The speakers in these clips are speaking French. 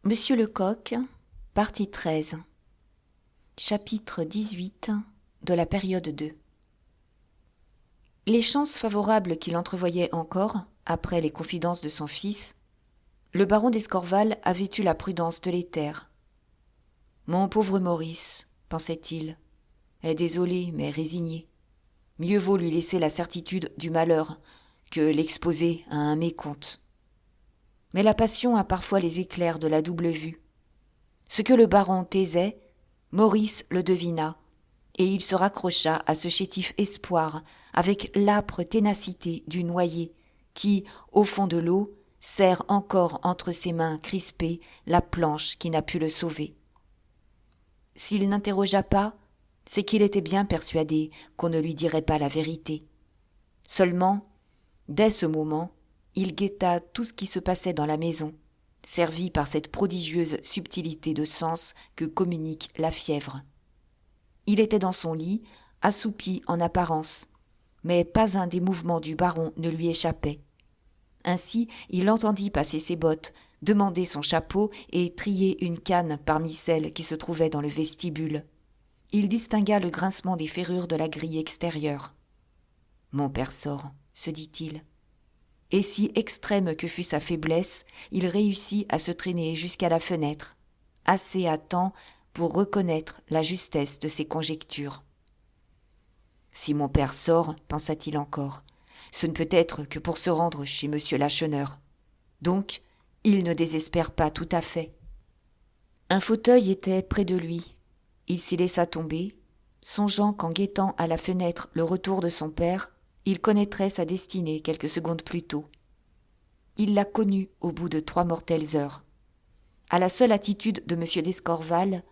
Monsieur Lecoq, partie 13, chapitre 18 de la période 2. Les chances favorables qu'il entrevoyait encore, après les confidences de son fils, le baron d'Escorval avait eu la prudence de les taire. « Mon pauvre Maurice, pensait-il, est désolé mais résigné. Mieux vaut lui laisser la certitude du malheur que l'exposer à un mécompte. » Mais la passion a parfois les éclairs de la double vue. Ce que le baron taisait, Maurice le devina, et il se raccrocha à ce chétif espoir avec l'âpre ténacité du noyé qui, au fond de l'eau, serre encore entre ses mains crispées la planche qui n'a pu le sauver. S'il n'interrogea pas, c'est qu'il était bien persuadé qu'on ne lui dirait pas la vérité. Seulement, dès ce moment, il guetta tout ce qui se passait dans la maison, servi par cette prodigieuse subtilité de sens que communique la fièvre. Il était dans son lit, assoupi en apparence, mais pas un des mouvements du baron ne lui échappait. Ainsi, il entendit passer ses bottes, demander son chapeau et trier une canne parmi celles qui se trouvaient dans le vestibule. Il distingua le grincement des ferrures de la grille extérieure. « Mon père sort », se dit-il. Et si extrême que fût sa faiblesse, il réussit à se traîner jusqu'à la fenêtre, assez à temps pour reconnaître la justesse de ses conjectures. « Si mon père sort, pensa-t-il encore, ce ne peut être que pour se rendre chez monsieur Lacheneur. Donc, il ne désespère pas tout à fait. » Un fauteuil était près de lui. Il s'y laissa tomber, songeant qu'en guettant à la fenêtre le retour de son père, il connaîtrait sa destinée quelques secondes plus tôt. Il la connut au bout de 3 mortelles heures. À la seule attitude de M. d'Escorval,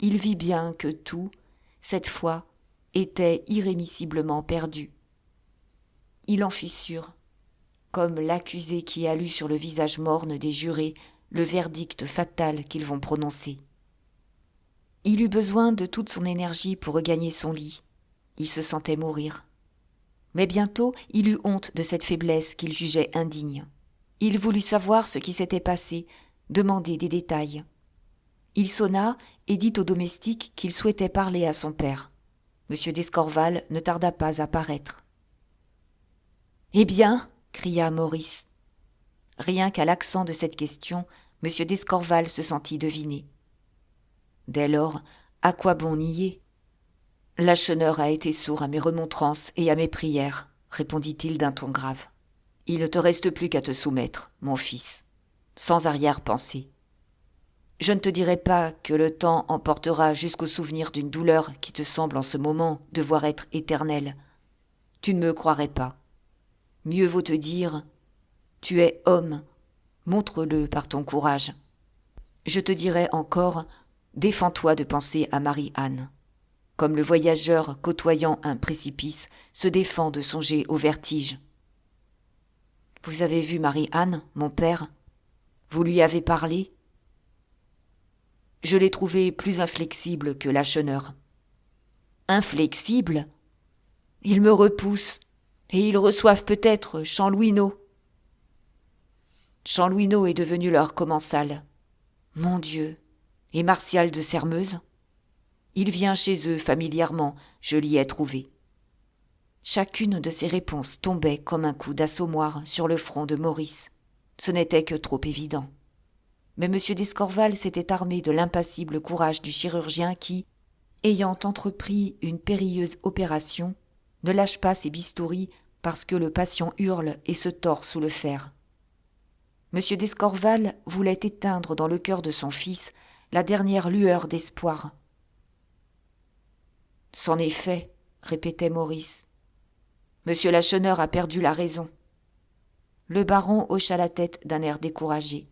il vit bien que tout, cette fois, était irrémissiblement perdu. Il en fut sûr, comme l'accusé qui a lu sur le visage morne des jurés le verdict fatal qu'ils vont prononcer. Il eut besoin de toute son énergie pour regagner son lit. Il se sentait mourir. Mais bientôt, il eut honte de cette faiblesse qu'il jugeait indigne. Il voulut savoir ce qui s'était passé, demander des détails. Il sonna et dit au domestique qu'il souhaitait parler à son père. M. d'Escorval ne tarda pas à paraître. « Eh bien » cria Maurice. Rien qu'à l'accent de cette question, M. d'Escorval se sentit deviner. Dès lors, à quoi bon nier ? « Lacheneur a été sourd à mes remontrances et à mes prières, » répondit-il d'un ton grave. « Il ne te reste plus qu'à te soumettre, mon fils, sans arrière-pensée. Je ne te dirai pas que le temps emportera jusqu'au souvenir d'une douleur qui te semble en ce moment devoir être éternelle. Tu ne me croirais pas. Mieux vaut te dire « Tu es homme, montre-le par ton courage. » Je te dirai encore « Défends-toi de penser à Marie-Anne. » Comme le voyageur côtoyant un précipice se défend de songer au vertige. « Vous avez vu Marie-Anne, mon père ? Vous lui avez parlé ? » Je l'ai trouvé plus inflexible que Lacheneur. « Inflexible ? Ils me repoussent, et ils reçoivent peut-être Chanlouineau. » Chanlouineau est devenu leur commensal. Mon Dieu, et Martial de Sermeuse ? Il vient chez eux familièrement, je l'y ai trouvé. Chacune de ces réponses tombait comme un coup d'assommoir sur le front de Maurice. Ce n'était que trop évident. Mais M. d'Escorval s'était armé de l'impassible courage du chirurgien qui, ayant entrepris une périlleuse opération, ne lâche pas ses bistouris parce que le patient hurle et se tord sous le fer. M. d'Escorval voulait éteindre dans le cœur de son fils la dernière lueur d'espoir. « C'en est fait, » répétait Maurice. « Monsieur Lacheneur a perdu la raison. » Le baron hocha la tête d'un air découragé.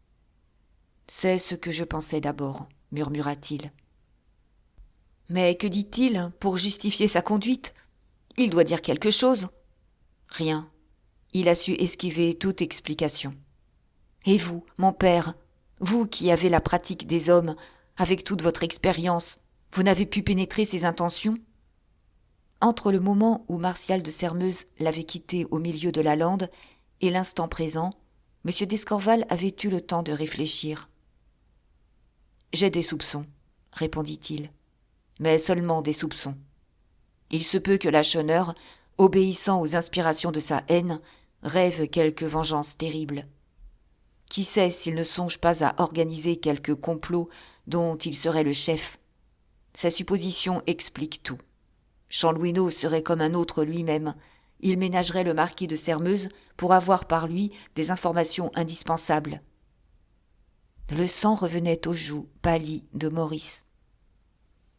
« C'est ce que je pensais d'abord, » murmura-t-il. « Mais que dit-il pour justifier sa conduite ? Il doit dire quelque chose. » Rien. Il a su esquiver toute explication. « Et vous, mon père, vous qui avez la pratique des hommes, avec toute votre expérience, vous n'avez pu pénétrer ses intentions ? » Entre le moment où Martial de Sermeuse l'avait quitté au milieu de la lande et l'instant présent, M. d'Escorval avait eu le temps de réfléchir. J'ai des soupçons, répondit-il, mais seulement des soupçons. Il se peut que Lacheneur, obéissant aux inspirations de sa haine, rêve quelque vengeance terrible. Qui sait s'il ne songe pas à organiser quelque complot dont il serait le chef. Sa supposition explique tout. Chanlouineau serait comme un autre lui-même. Il ménagerait le marquis de Sairmeuse pour avoir par lui des informations indispensables. Le sang revenait aux joues pâlies de Maurice.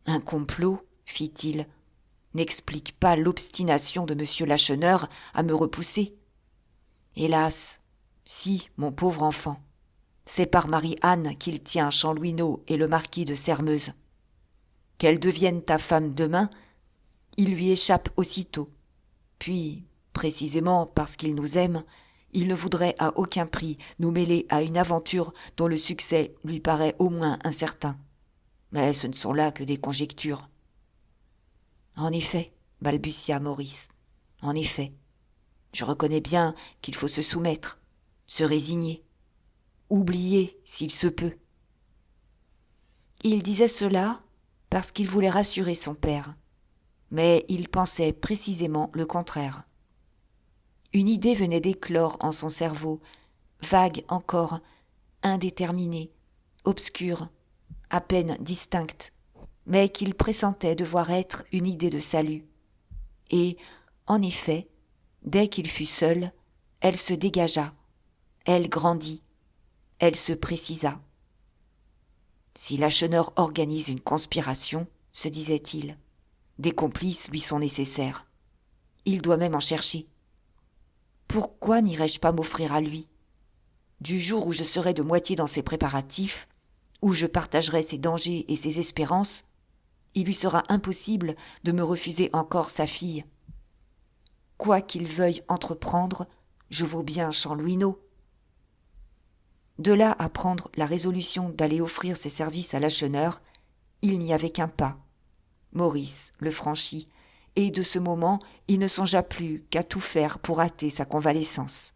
Un complot, fit-il, n'explique pas l'obstination de M. Lacheneur à me repousser. Hélas, si, mon pauvre enfant, c'est par Marie-Anne qu'il tient Chanlouineau et le marquis de Sairmeuse. Qu'elle devienne ta femme demain, il lui échappe aussitôt. Puis, précisément parce qu'il nous aime, il ne voudrait à aucun prix nous mêler à une aventure dont le succès lui paraît au moins incertain. Mais ce ne sont là que des conjectures. En effet, balbutia Maurice, en effet, je reconnais bien qu'il faut se soumettre, se résigner, oublier s'il se peut. Il disait cela parce qu'il voulait rassurer son père, mais il pensait précisément le contraire. Une idée venait d'éclore en son cerveau, vague encore, indéterminée, obscure, à peine distincte, mais qu'il pressentait devoir être une idée de salut. Et, en effet, dès qu'il fut seul, elle se dégagea, elle grandit, elle se précisa. Si Lacheneur organise une conspiration, se disait-il, des complices lui sont nécessaires. Il doit même en chercher. Pourquoi n'irais-je pas m'offrir à lui ? Du jour où je serai de moitié dans ses préparatifs, où je partagerai ses dangers et ses espérances, il lui sera impossible de me refuser encore sa fille. Quoi qu'il veuille entreprendre, je vaux bien Chanlouineau. De là à prendre la résolution d'aller offrir ses services à Lacheneur, il n'y avait qu'un pas. Maurice le franchit, et de ce moment, il ne songea plus qu'à tout faire pour hâter sa convalescence.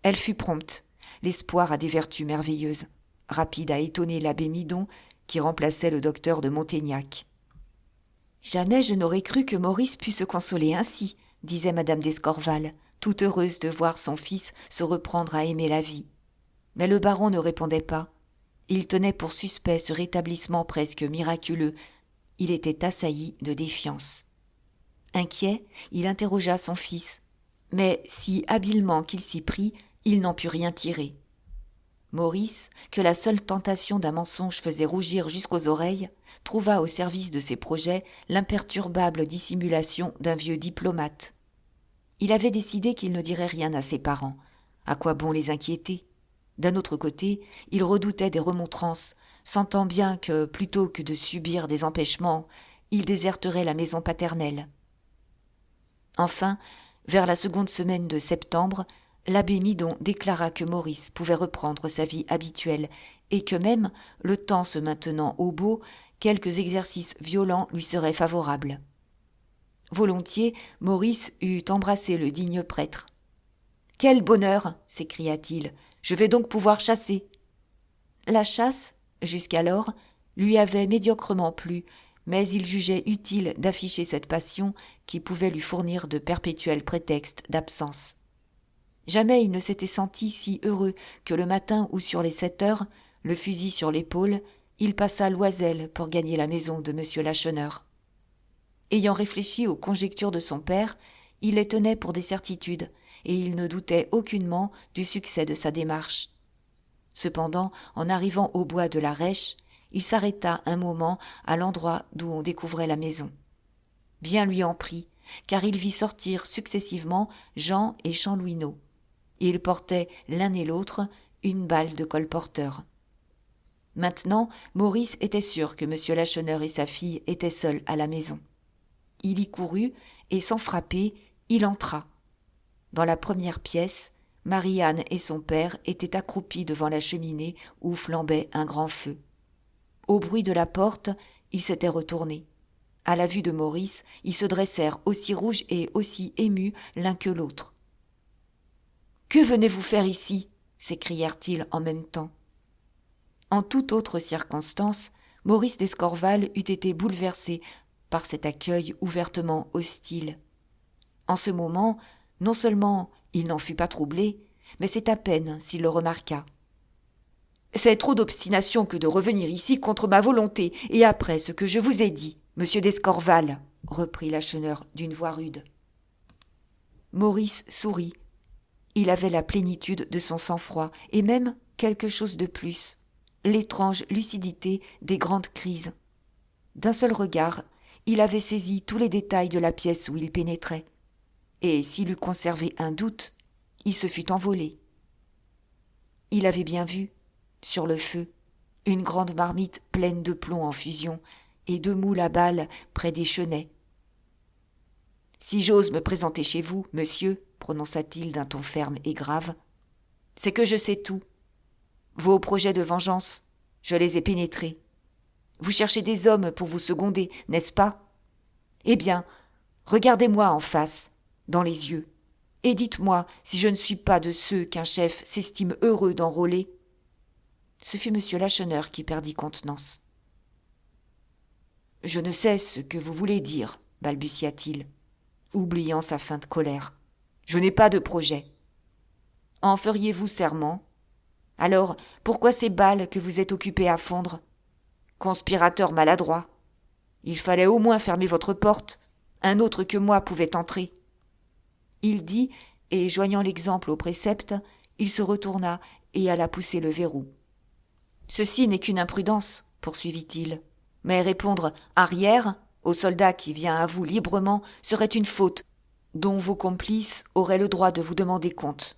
Elle fut prompte, l'espoir a des vertus merveilleuses, rapide à étonner l'abbé Midon, qui remplaçait le docteur de Montaignac. « Jamais je n'aurais cru que Maurice pût se consoler ainsi, » disait madame d'Escorval, toute heureuse de voir son fils se reprendre à aimer la vie. Mais le baron ne répondait pas. Il tenait pour suspect ce rétablissement presque miraculeux. Il était assailli de défiance. Inquiet, il interrogea son fils, mais si habilement qu'il s'y prit, il n'en put rien tirer. Maurice, que la seule tentation d'un mensonge faisait rougir jusqu'aux oreilles, trouva au service de ses projets l'imperturbable dissimulation d'un vieux diplomate. Il avait décidé qu'il ne dirait rien à ses parents. À quoi bon les inquiéter ? D'un autre côté, il redoutait des remontrances, sentant bien que, plutôt que de subir des empêchements, il déserterait la maison paternelle. Enfin, vers la seconde semaine de septembre, l'abbé Midon déclara que Maurice pouvait reprendre sa vie habituelle et que même, le temps se maintenant au beau, quelques exercices violents lui seraient favorables. Volontiers, Maurice eût embrassé le digne prêtre. « Quel bonheur !» s'écria-t-il. « Je vais donc pouvoir chasser. » La chasse, jusqu'alors, lui avait médiocrement plu, mais il jugeait utile d'afficher cette passion qui pouvait lui fournir de perpétuels prétextes d'absence. Jamais il ne s'était senti si heureux que le matin où, sur les 7 heures, le fusil sur l'épaule, il passa Loisel pour gagner la maison de M. Lacheneur. Ayant réfléchi aux conjectures de son père, il les tenait pour des certitudes, et il ne doutait aucunement du succès de sa démarche. Cependant, en arrivant au bois de la Rêche, il s'arrêta un moment à l'endroit d'où on découvrait la maison. Bien lui en prit, car il vit sortir successivement Jean et Chanlouineau. Ils portaient l'un et l'autre une balle de colporteur. Maintenant, Maurice était sûr que M. Lacheneur et sa fille étaient seuls à la maison. Il y courut, et sans frapper, il entra. Dans la première pièce, Marie-Anne et son père étaient accroupis devant la cheminée où flambait un grand feu. Au bruit de la porte, ils s'étaient retournés. À la vue de Maurice, ils se dressèrent aussi rouges et aussi émus l'un que l'autre. « Que venez-vous faire ici » s'écrièrent-ils en même temps. En toute autre circonstance, Maurice d'Escorval eût été bouleversé par cet accueil ouvertement hostile. En ce moment, non seulement il n'en fut pas troublé, mais c'est à peine s'il le remarqua. « C'est trop d'obstination que de revenir ici contre ma volonté, et après ce que je vous ai dit, monsieur d'Escorval, reprit Lacheneur d'une voix rude. Maurice sourit. Il avait la plénitude de son sang-froid, et même quelque chose de plus, l'étrange lucidité des grandes crises. D'un seul regard, il avait saisi tous les détails de la pièce où il pénétrait, et s'il eût conservé un doute, il se fût envolé. Il avait bien vu, sur le feu, une grande marmite pleine de plomb en fusion et deux moules à balles près des chenets. « Si j'ose me présenter chez vous, monsieur, prononça-t-il d'un ton ferme et grave, c'est que je sais tout. Vos projets de vengeance, je les ai pénétrés. Vous cherchez des hommes pour vous seconder, n'est-ce pas? Eh bien, regardez-moi en face, dans les yeux, et dites-moi si je ne suis pas de ceux qu'un chef s'estime heureux d'enrôler. » Ce fut M. Lacheneur qui perdit contenance. « Je ne sais ce que vous voulez dire, balbutia-t-il, oubliant sa feinte colère. Je n'ai pas de projet. En feriez-vous serment? Alors, pourquoi ces balles que vous êtes occupé à fondre? Conspirateur maladroit. Il fallait au moins fermer votre porte. Un autre que moi pouvait entrer. » Il dit, et joignant l'exemple au précepte, il se retourna et alla pousser le verrou. « Ceci n'est qu'une imprudence, poursuivit-il, mais répondre « arrière » au soldat qui vient à vous librement serait une faute dont vos complices auraient le droit de vous demander compte.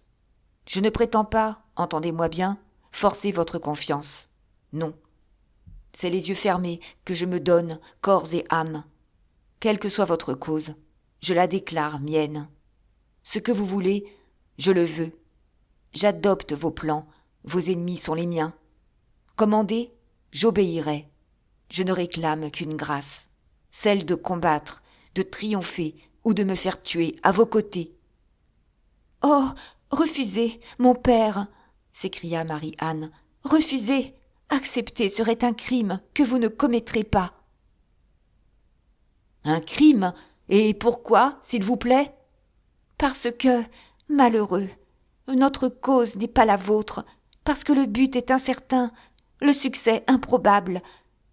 Je ne prétends pas, entendez-moi bien, forcer votre confiance. Non. C'est les yeux fermés que je me donne, corps et âme. Quelle que soit votre cause, je la déclare mienne. Ce que vous voulez, je le veux. J'adopte vos plans, vos ennemis sont les miens. Commandez, j'obéirai. Je ne réclame qu'une grâce, celle de combattre, de triompher ou de me faire tuer à vos côtés. »« Oh, refusez, mon père !» s'écria Marie-Anne. « Refusez, accepter serait un crime que vous ne commettrez pas. »« Un crime? Et pourquoi, s'il vous plaît ?»« Parce que, malheureux, notre cause n'est pas la vôtre, parce que le but est incertain, le succès improbable,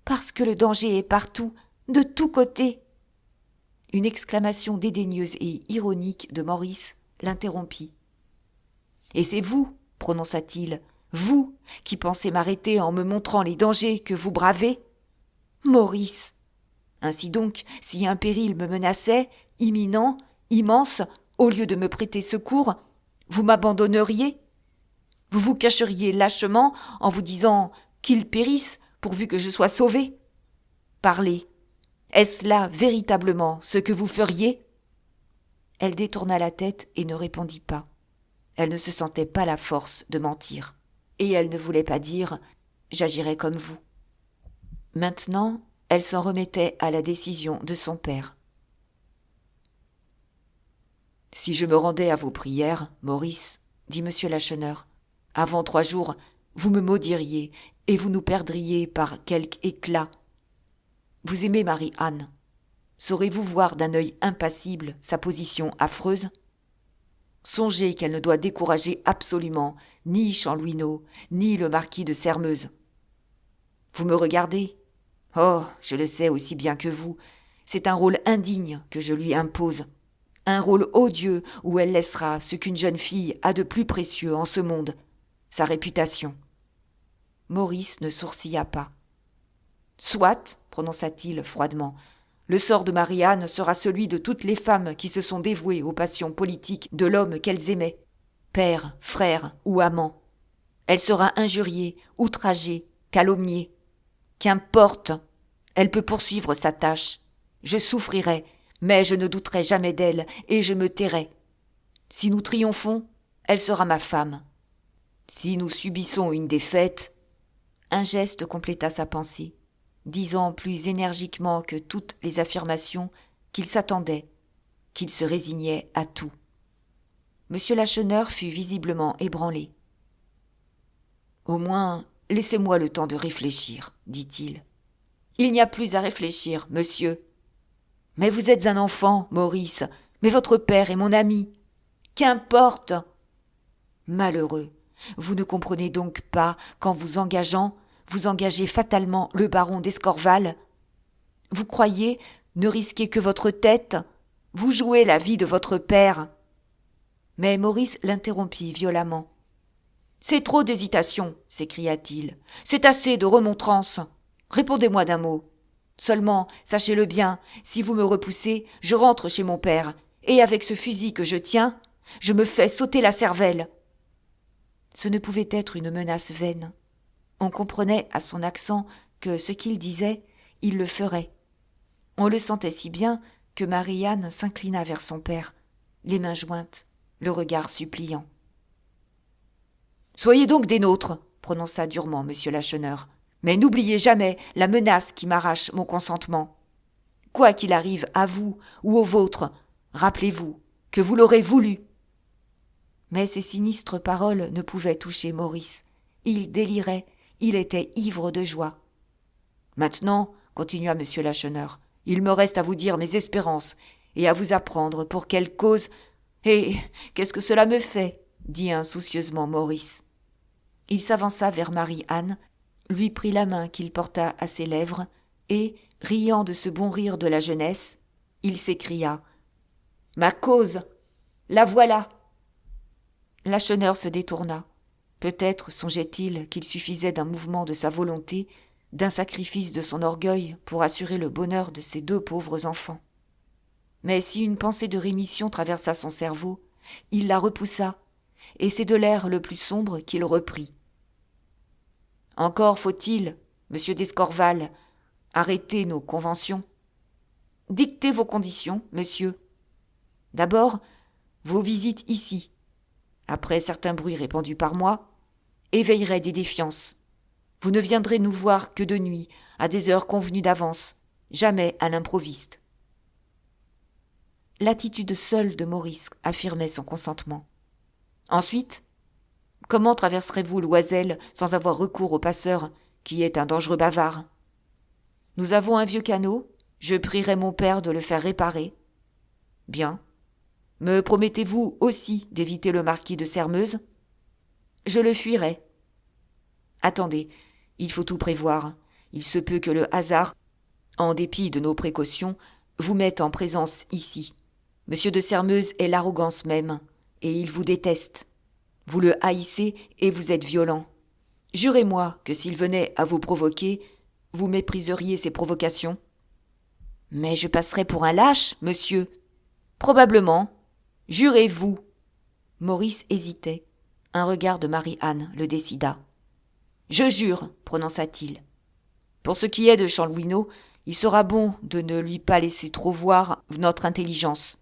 parce que le danger est partout, de tous côtés. » Une exclamation dédaigneuse et ironique de Maurice l'interrompit. « Et c'est vous, prononça-t-il, vous qui pensez m'arrêter en me montrant les dangers que vous bravez? Maurice! Ainsi donc, si un péril me menaçait, imminent, immense, au lieu de me prêter secours, vous m'abandonneriez? Vous vous cacheriez lâchement en vous disant qu'il périsse pourvu que je sois sauvé? Parlez, est-ce là véritablement ce que vous feriez? » Elle détourna la tête et ne répondit pas. Elle ne se sentait pas la force de mentir. Et elle ne voulait pas dire « j'agirai comme vous ». Maintenant, elle s'en remettait à la décision de son père. « Si je me rendais à vos prières, Maurice, dit M. Lacheneur, avant 3 jours, vous me maudiriez et vous nous perdriez par quelque éclat. Vous aimez Marie-Anne. Saurez-vous voir d'un œil impassible sa position affreuse? Songez qu'elle ne doit décourager absolument ni Chanlouineau, ni le marquis de Sairmeuse. Vous me regardez? Oh, je le sais aussi bien que vous. C'est un rôle indigne que je lui impose. Un rôle odieux où elle laissera ce qu'une jeune fille a de plus précieux en ce monde, sa réputation. » Maurice ne sourcilla pas. « Soit, prononça-t-il froidement, le sort de Marie-Anne sera celui de toutes les femmes qui se sont dévouées aux passions politiques de l'homme qu'elles aimaient, père, frère ou amant. Elle sera injuriée, outragée, calomniée. Qu'importe, elle peut poursuivre sa tâche. Je souffrirai, mais je ne douterai jamais d'elle et je me tairai. Si nous triomphons, elle sera ma femme. Si nous subissons une défaite, » un geste compléta sa pensée, disant plus énergiquement que toutes les affirmations qu'il s'attendait, qu'il se résignait à tout. M. Lacheneur fut visiblement ébranlé. « Au moins, Laissez-moi le temps de réfléchir, dit-il. Il n'y a plus à réfléchir, monsieur. Mais vous êtes un enfant, Maurice, mais votre père est mon ami. Qu'importe. Malheureux, vous ne comprenez donc pas qu'en vous engageant, vous engagez fatalement le baron d'Escorval. Vous croyez ne risquer que votre tête, vous jouez la vie de votre père. Mais Maurice l'interrompit violemment. C'est trop d'hésitation, s'écria-t-il. C'est assez de remontrances. Répondez-moi d'un mot. Seulement, sachez-le bien, si vous me repoussez, je rentre chez mon père, et avec ce fusil que je tiens, je me fais sauter la cervelle. Ce ne pouvait être une menace vaine. On comprenait à son accent que ce qu'il disait, il le ferait. On le sentait si bien que Marie-Anne s'inclina vers son père, les mains jointes, le regard suppliant. « Soyez donc des nôtres, prononça durement M. Lacheneur, mais n'oubliez jamais la menace qui m'arrache mon consentement. Quoi qu'il arrive à vous ou aux vôtres, rappelez-vous que vous l'aurez voulu. » Mais ces sinistres paroles ne pouvaient toucher Maurice. Il délirait, il était ivre de joie. « Maintenant, continua M. Lacheneur, il me reste à vous dire mes espérances et à vous apprendre pour quelle cause. Et qu'est-ce que cela me fait ? Dit insoucieusement Maurice. Il s'avança vers Marie-Anne, lui prit la main qu'il porta à ses lèvres et, riant de ce bon rire de la jeunesse, il s'écria « Ma cause, la voilà !» Lacheneur se détourna. Peut-être songeait-il qu'il suffisait d'un mouvement de sa volonté, d'un sacrifice de son orgueil pour assurer le bonheur de ses deux pauvres enfants. Mais si une pensée de rémission traversa son cerveau, il la repoussa, et c'est de l'air le plus sombre qu'il reprit. « Encore faut-il, monsieur d'Escorval, arrêter nos conventions. Dictez vos conditions, monsieur. D'abord, vos visites ici. Après certains bruits répandus par moi, éveilleraient des défiances. Vous ne viendrez nous voir que de nuit, à des heures convenues d'avance, jamais à l'improviste. » L'attitude seule de Maurice affirmait son consentement. Ensuite, comment traverserez-vous l'Oiselle sans avoir recours au passeur, qui est un dangereux bavard ? Nous avons un vieux canot, je prierai mon père de le faire réparer. Bien. Me promettez-vous aussi d'éviter le marquis de Sermeuse ? Je le fuirai. Attendez, il faut tout prévoir. Il se peut que le hasard, en dépit de nos précautions, vous mette en présence ici. Monsieur de Sermeuse est l'arrogance même, et il vous déteste. Vous le haïssez et vous êtes violent. Jurez-moi que s'il venait à vous provoquer, vous mépriseriez ses provocations. Mais je passerais pour un lâche, monsieur. Probablement. Jurez-vous. Maurice hésitait. Un regard de Marie-Anne le décida. Je jure, prononça-t-il. Pour ce qui est de Chanlouineau, il sera bon de ne lui pas laisser trop voir notre intelligence.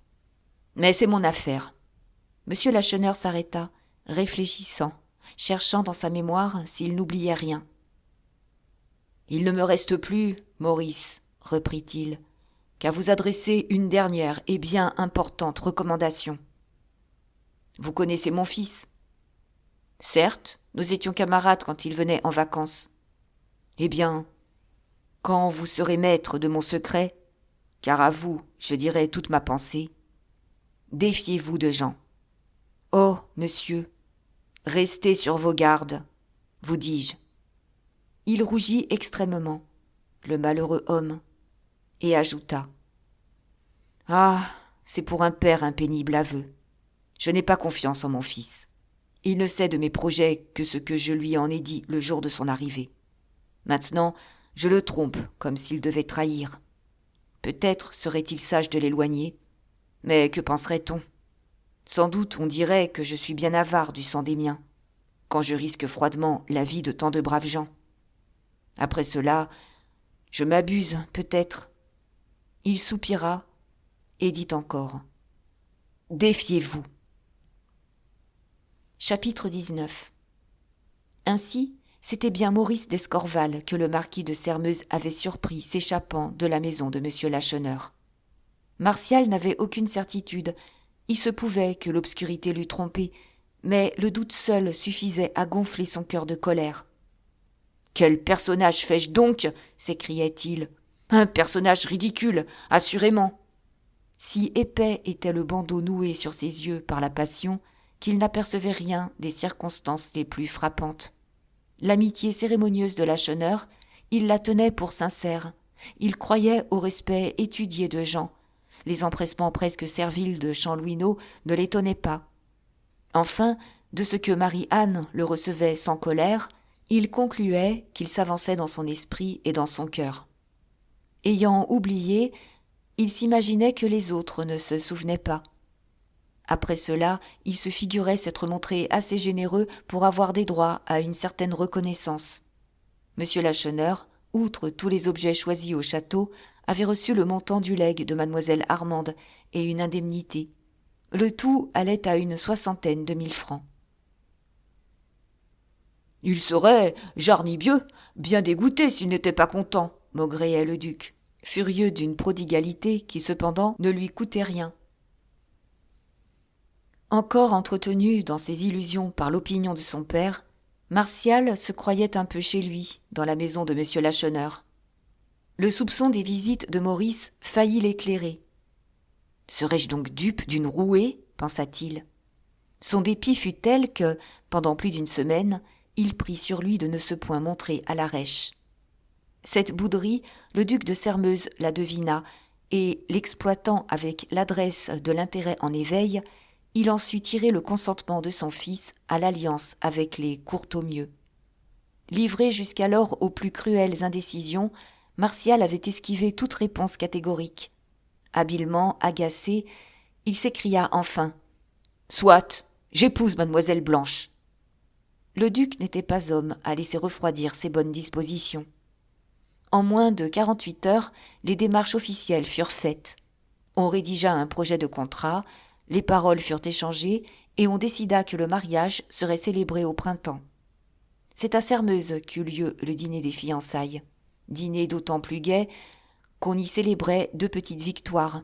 Mais c'est mon affaire. Monsieur Lacheneur s'arrêta, réfléchissant, cherchant dans sa mémoire s'il n'oubliait rien. Il ne me reste plus, Maurice, reprit-il, qu'à vous adresser une dernière et bien importante recommandation. Vous connaissez mon fils ? Certes, nous étions camarades quand il venait en vacances. Eh bien, quand vous serez maître de mon secret, car à vous, je dirai toute ma pensée, défiez-vous de Jean. Oh, monsieur, restez sur vos gardes, vous dis-je. Il rougit extrêmement, le malheureux homme, et ajouta. Ah, c'est pour un père un pénible aveu. Je n'ai pas confiance en mon fils. Il ne sait de mes projets que ce que je lui en ai dit le jour de son arrivée. Maintenant, je le trompe comme s'il devait trahir. Peut-être serait-il sage de l'éloigner, mais que penserait-on ? Sans doute on dirait que je suis bien avare du sang des miens, quand je risque froidement la vie de tant de braves gens. Après cela, je m'abuse peut-être. Il soupira et dit encore. Défiez-vous. Chapitre 19. Ainsi, c'était bien Maurice d'Escorval que le marquis de Sermeuse avait surpris s'échappant de la maison de M. Lacheneur. Martial n'avait aucune certitude. Il se pouvait que l'obscurité l'eût trompé, mais le doute seul suffisait à gonfler son cœur de colère. Quel personnage fais-je donc » s'écriait-il. « Un personnage ridicule, assurément !» Si épais était le bandeau noué sur ses yeux par la passion, qu'il n'apercevait rien des circonstances les plus frappantes. L'amitié cérémonieuse de Lacheneur, il la tenait pour sincère. Il croyait au respect étudié de Jean. Les empressements presque serviles de Chanlouineau ne l'étonnaient pas. Enfin, de ce que Marie-Anne le recevait sans colère, il concluait qu'il s'avançait dans son esprit et dans son cœur. Ayant oublié, il s'imaginait que les autres ne se souvenaient pas. Après cela, il se figurait s'être montré assez généreux pour avoir des droits à une certaine reconnaissance. Monsieur Lacheneur, outre tous les objets choisis au château, avait reçu le montant du legs de mademoiselle Armande et une indemnité. Le tout allait à une 60 000 francs. « Il serait, jarnibieux, bien dégoûté s'il n'était pas content, » maugréait le duc, furieux d'une prodigalité qui cependant ne lui coûtait rien. Encore entretenu dans ses illusions par l'opinion de son père, Martial se croyait un peu chez lui, dans la maison de M. Lacheneur. Le soupçon des visites de Maurice faillit l'éclairer. « Serais-je donc dupe d'une rouée ?» pensa-t-il. Son dépit fut tel que, pendant plus d'une semaine, il prit sur lui de ne se point montrer à l'Arèche. Cette bouderie, le duc de Sairmeuse la devina, et, l'exploitant avec l'adresse de l'intérêt en éveil, il en sut tirer le consentement de son fils à l'alliance avec les Courtaumieux. Livré jusqu'alors aux plus cruelles indécisions, Martial avait esquivé toute réponse catégorique. Habilement agacé, il s'écria enfin « Soit, j'épouse mademoiselle Blanche !» Le duc n'était pas homme à laisser refroidir ses bonnes dispositions. En moins de 48 heures, les démarches officielles furent faites. On rédigea un projet de contrat, les paroles furent échangées et on décida que le mariage serait célébré au printemps. C'est à Sairmeuse qu'eut lieu le dîner des fiançailles. Dîner d'autant plus gai qu'on y célébrait 2 petites victoires.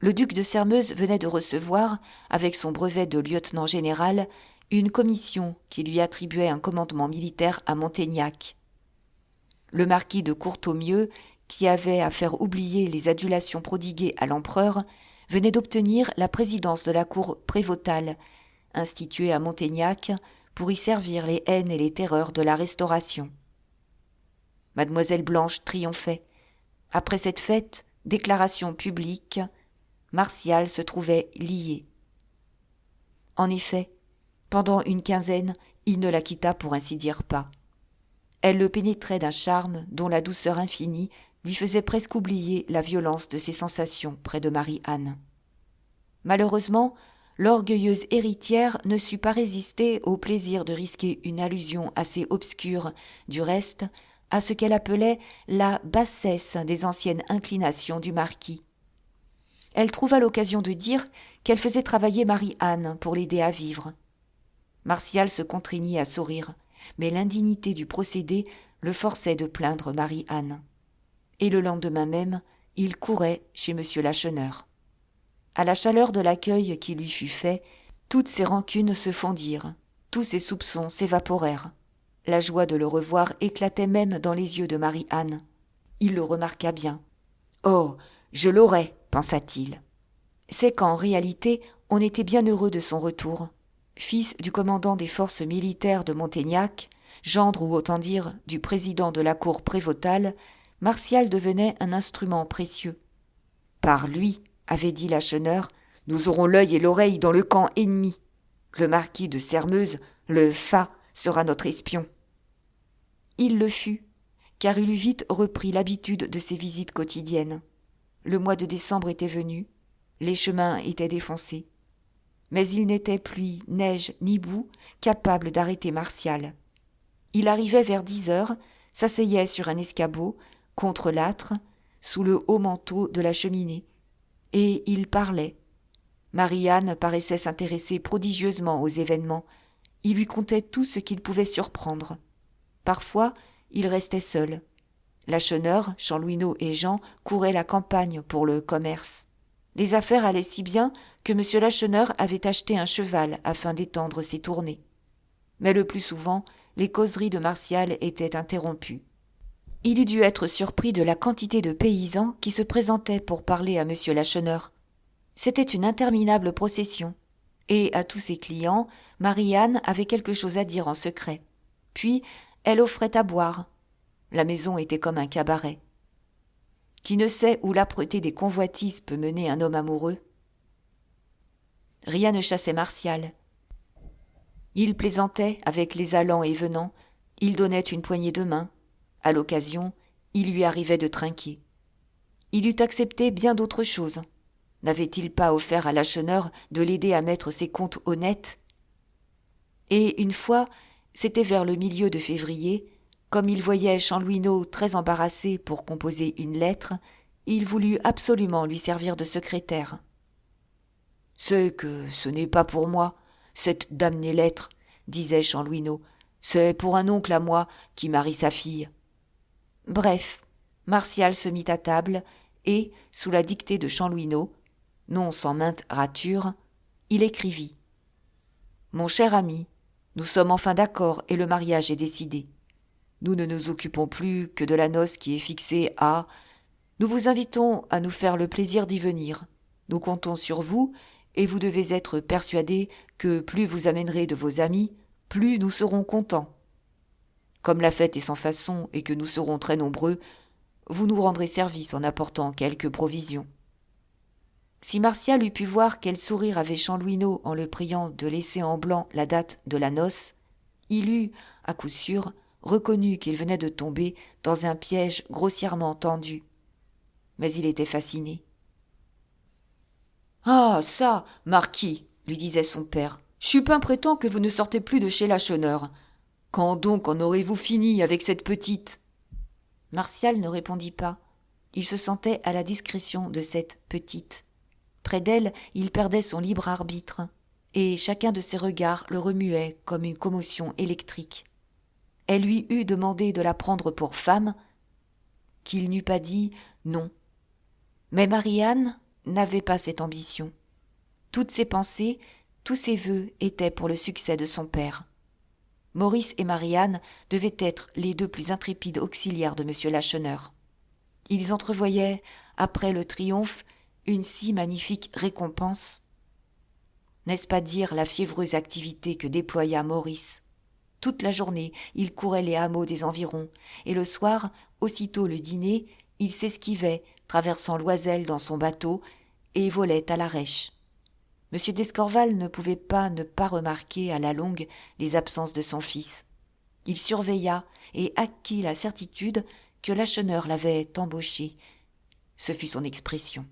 Le duc de Sairmeuse venait de recevoir, avec son brevet de lieutenant général, une commission qui lui attribuait un commandement militaire à Montaignac. Le marquis de Courtaumieux, qui avait à faire oublier les adulations prodiguées à l'empereur, venait d'obtenir la présidence de la cour prévôtale, instituée à Montaignac, pour y servir les haines et les terreurs de la Restauration. Mademoiselle Blanche triomphait. Après cette fête, déclaration publique, Martial se trouvait lié. En effet, pendant une quinzaine, il ne la quitta pour ainsi dire pas. Elle le pénétrait d'un charme dont la douceur infinie lui faisait presque oublier la violence de ses sensations près de Marie-Anne. Malheureusement, l'orgueilleuse héritière ne sut pas résister au plaisir de risquer une allusion assez obscure, du reste, à ce qu'elle appelait la bassesse des anciennes inclinations du marquis. Elle trouva l'occasion de dire qu'elle faisait travailler Marie-Anne pour l'aider à vivre. Martial se contraignit à sourire, mais l'indignité du procédé le forçait de plaindre Marie-Anne. Et le lendemain même, il courait chez M. Lacheneur. À la chaleur de l'accueil qui lui fut fait, toutes ses rancunes se fondirent, tous ses soupçons s'évaporèrent. La joie de le revoir éclatait même dans les yeux de Marie-Anne. Il le remarqua bien. « Oh, je l'aurais !» pensa-t-il. C'est qu'en réalité, on était bien heureux de son retour. Fils du commandant des forces militaires de Montaignac, gendre ou autant dire du président de la cour prévôtale, Martial devenait un instrument précieux. Par lui, avait dit Lacheneur, nous aurons l'œil et l'oreille dans le camp ennemi. Le marquis de Sairmeuse, le fat, sera notre espion. Il le fut, car il eut vite repris l'habitude de ses visites quotidiennes. Le mois de décembre était venu, les chemins étaient défoncés. Mais il n'était pluie, neige ni boue capable d'arrêter Martial. Il arrivait vers 10 heures, s'asseyait sur un escabeau, contre l'âtre, sous le haut manteau de la cheminée, et il parlait. Marie-Anne paraissait s'intéresser prodigieusement aux événements. Il lui contait tout ce qu'il pouvait surprendre. Parfois, il restait seul. Lacheneur, Chanlouineau et Jean couraient la campagne pour le commerce. Les affaires allaient si bien que M. Lacheneur avait acheté un cheval afin d'étendre ses tournées. Mais le plus souvent, les causeries de Martial étaient interrompues. Il eût dû être surpris de la quantité de paysans qui se présentaient pour parler à monsieur Lacheneur. C'était une interminable procession, et à tous ses clients, Marie-Anne avait quelque chose à dire en secret. Puis, elle offrait à boire. La maison était comme un cabaret. Qui ne sait où l'âpreté des convoitises peut mener un homme amoureux? Rien ne chassait Martial. Il plaisantait avec les allants et venants, il donnait une poignée de main. À l'occasion, il lui arrivait de trinquer. Il eût accepté bien d'autres choses. N'avait-il pas offert à Lacheneur de l'aider à mettre ses comptes au net? Et une fois, c'était vers le milieu de février, comme il voyait Chanlouineau très embarrassé pour composer une lettre, il voulut absolument lui servir de secrétaire. « C'est que ce n'est pas pour moi, cette damnée lettre, disait Chanlouineau. C'est pour un oncle à moi qui marie sa fille. Bref, Martial se mit à table et, sous la dictée de Chanlouineau, non sans mainte rature, il écrivit « Mon cher ami, nous sommes enfin d'accord et le mariage est décidé. Nous ne nous occupons plus que de la noce qui est fixée à... Nous vous invitons à nous faire le plaisir d'y venir. Nous comptons sur vous et vous devez être persuadé que plus vous amènerez de vos amis, plus nous serons contents. Comme la fête est sans façon et que nous serons très nombreux, vous nous rendrez service en apportant quelques provisions. » Si Martial eût pu voir quel sourire avait Chanlouineau en le priant de laisser en blanc la date de la noce, il eût, à coup sûr, reconnu qu'il venait de tomber dans un piège grossièrement tendu. Mais il était fasciné. « Ah, ça, marquis, lui disait son père, Chupin prétend que vous ne sortez plus de chez Lacheneur. Quand donc en aurez-vous fini avec cette petite ?» Martial ne répondit pas. Il se sentait à la discrétion de cette petite. Près d'elle, il perdait son libre arbitre, et chacun de ses regards le remuait comme une commotion électrique. Elle lui eût demandé de la prendre pour femme, qu'il n'eût pas dit non. Mais Marie-Anne n'avait pas cette ambition. Toutes ses pensées, tous ses vœux étaient pour le succès de son père. Maurice et Marie-Anne devaient être les deux plus intrépides auxiliaires de M. Lacheneur. Ils entrevoyaient, après le triomphe, une si magnifique récompense. N'est-ce pas dire la fiévreuse activité que déploya Maurice? Toute la journée, il courait les hameaux des environs, et le soir, aussitôt le dîner, il s'esquivait, traversant l'Oiselle dans son bateau, et volait à l'Arèche. M. d'Escorval ne pouvait pas ne pas remarquer à la longue les absences de son fils. Il surveilla et acquit la certitude que Lacheneur l'avait embauché. Ce fut son expression.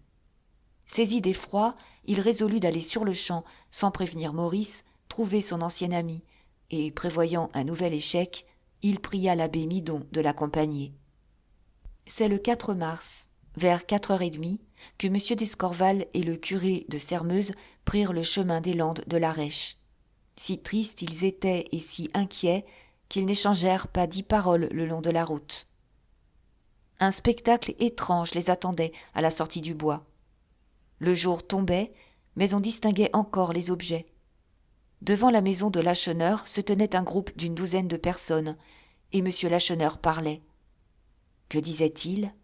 Saisi d'effroi, il résolut d'aller sur-le-champ, sans prévenir Maurice, trouver son ancien ami, et, prévoyant un nouvel échec, il pria l'abbé Midon de l'accompagner. C'est le 4 mars, vers 4h30, que M. d'Escorval et le curé de Sermeuse prirent le chemin des Landes de l'Arèche. Si tristes ils étaient et si inquiets qu'ils n'échangèrent pas 10 paroles le long de la route. Un spectacle étrange les attendait à la sortie du bois. Le jour tombait, mais on distinguait encore les objets. Devant la maison de Lacheneur se tenait un groupe d'une douzaine de personnes, et M. Lacheneur parlait. Que disait-il?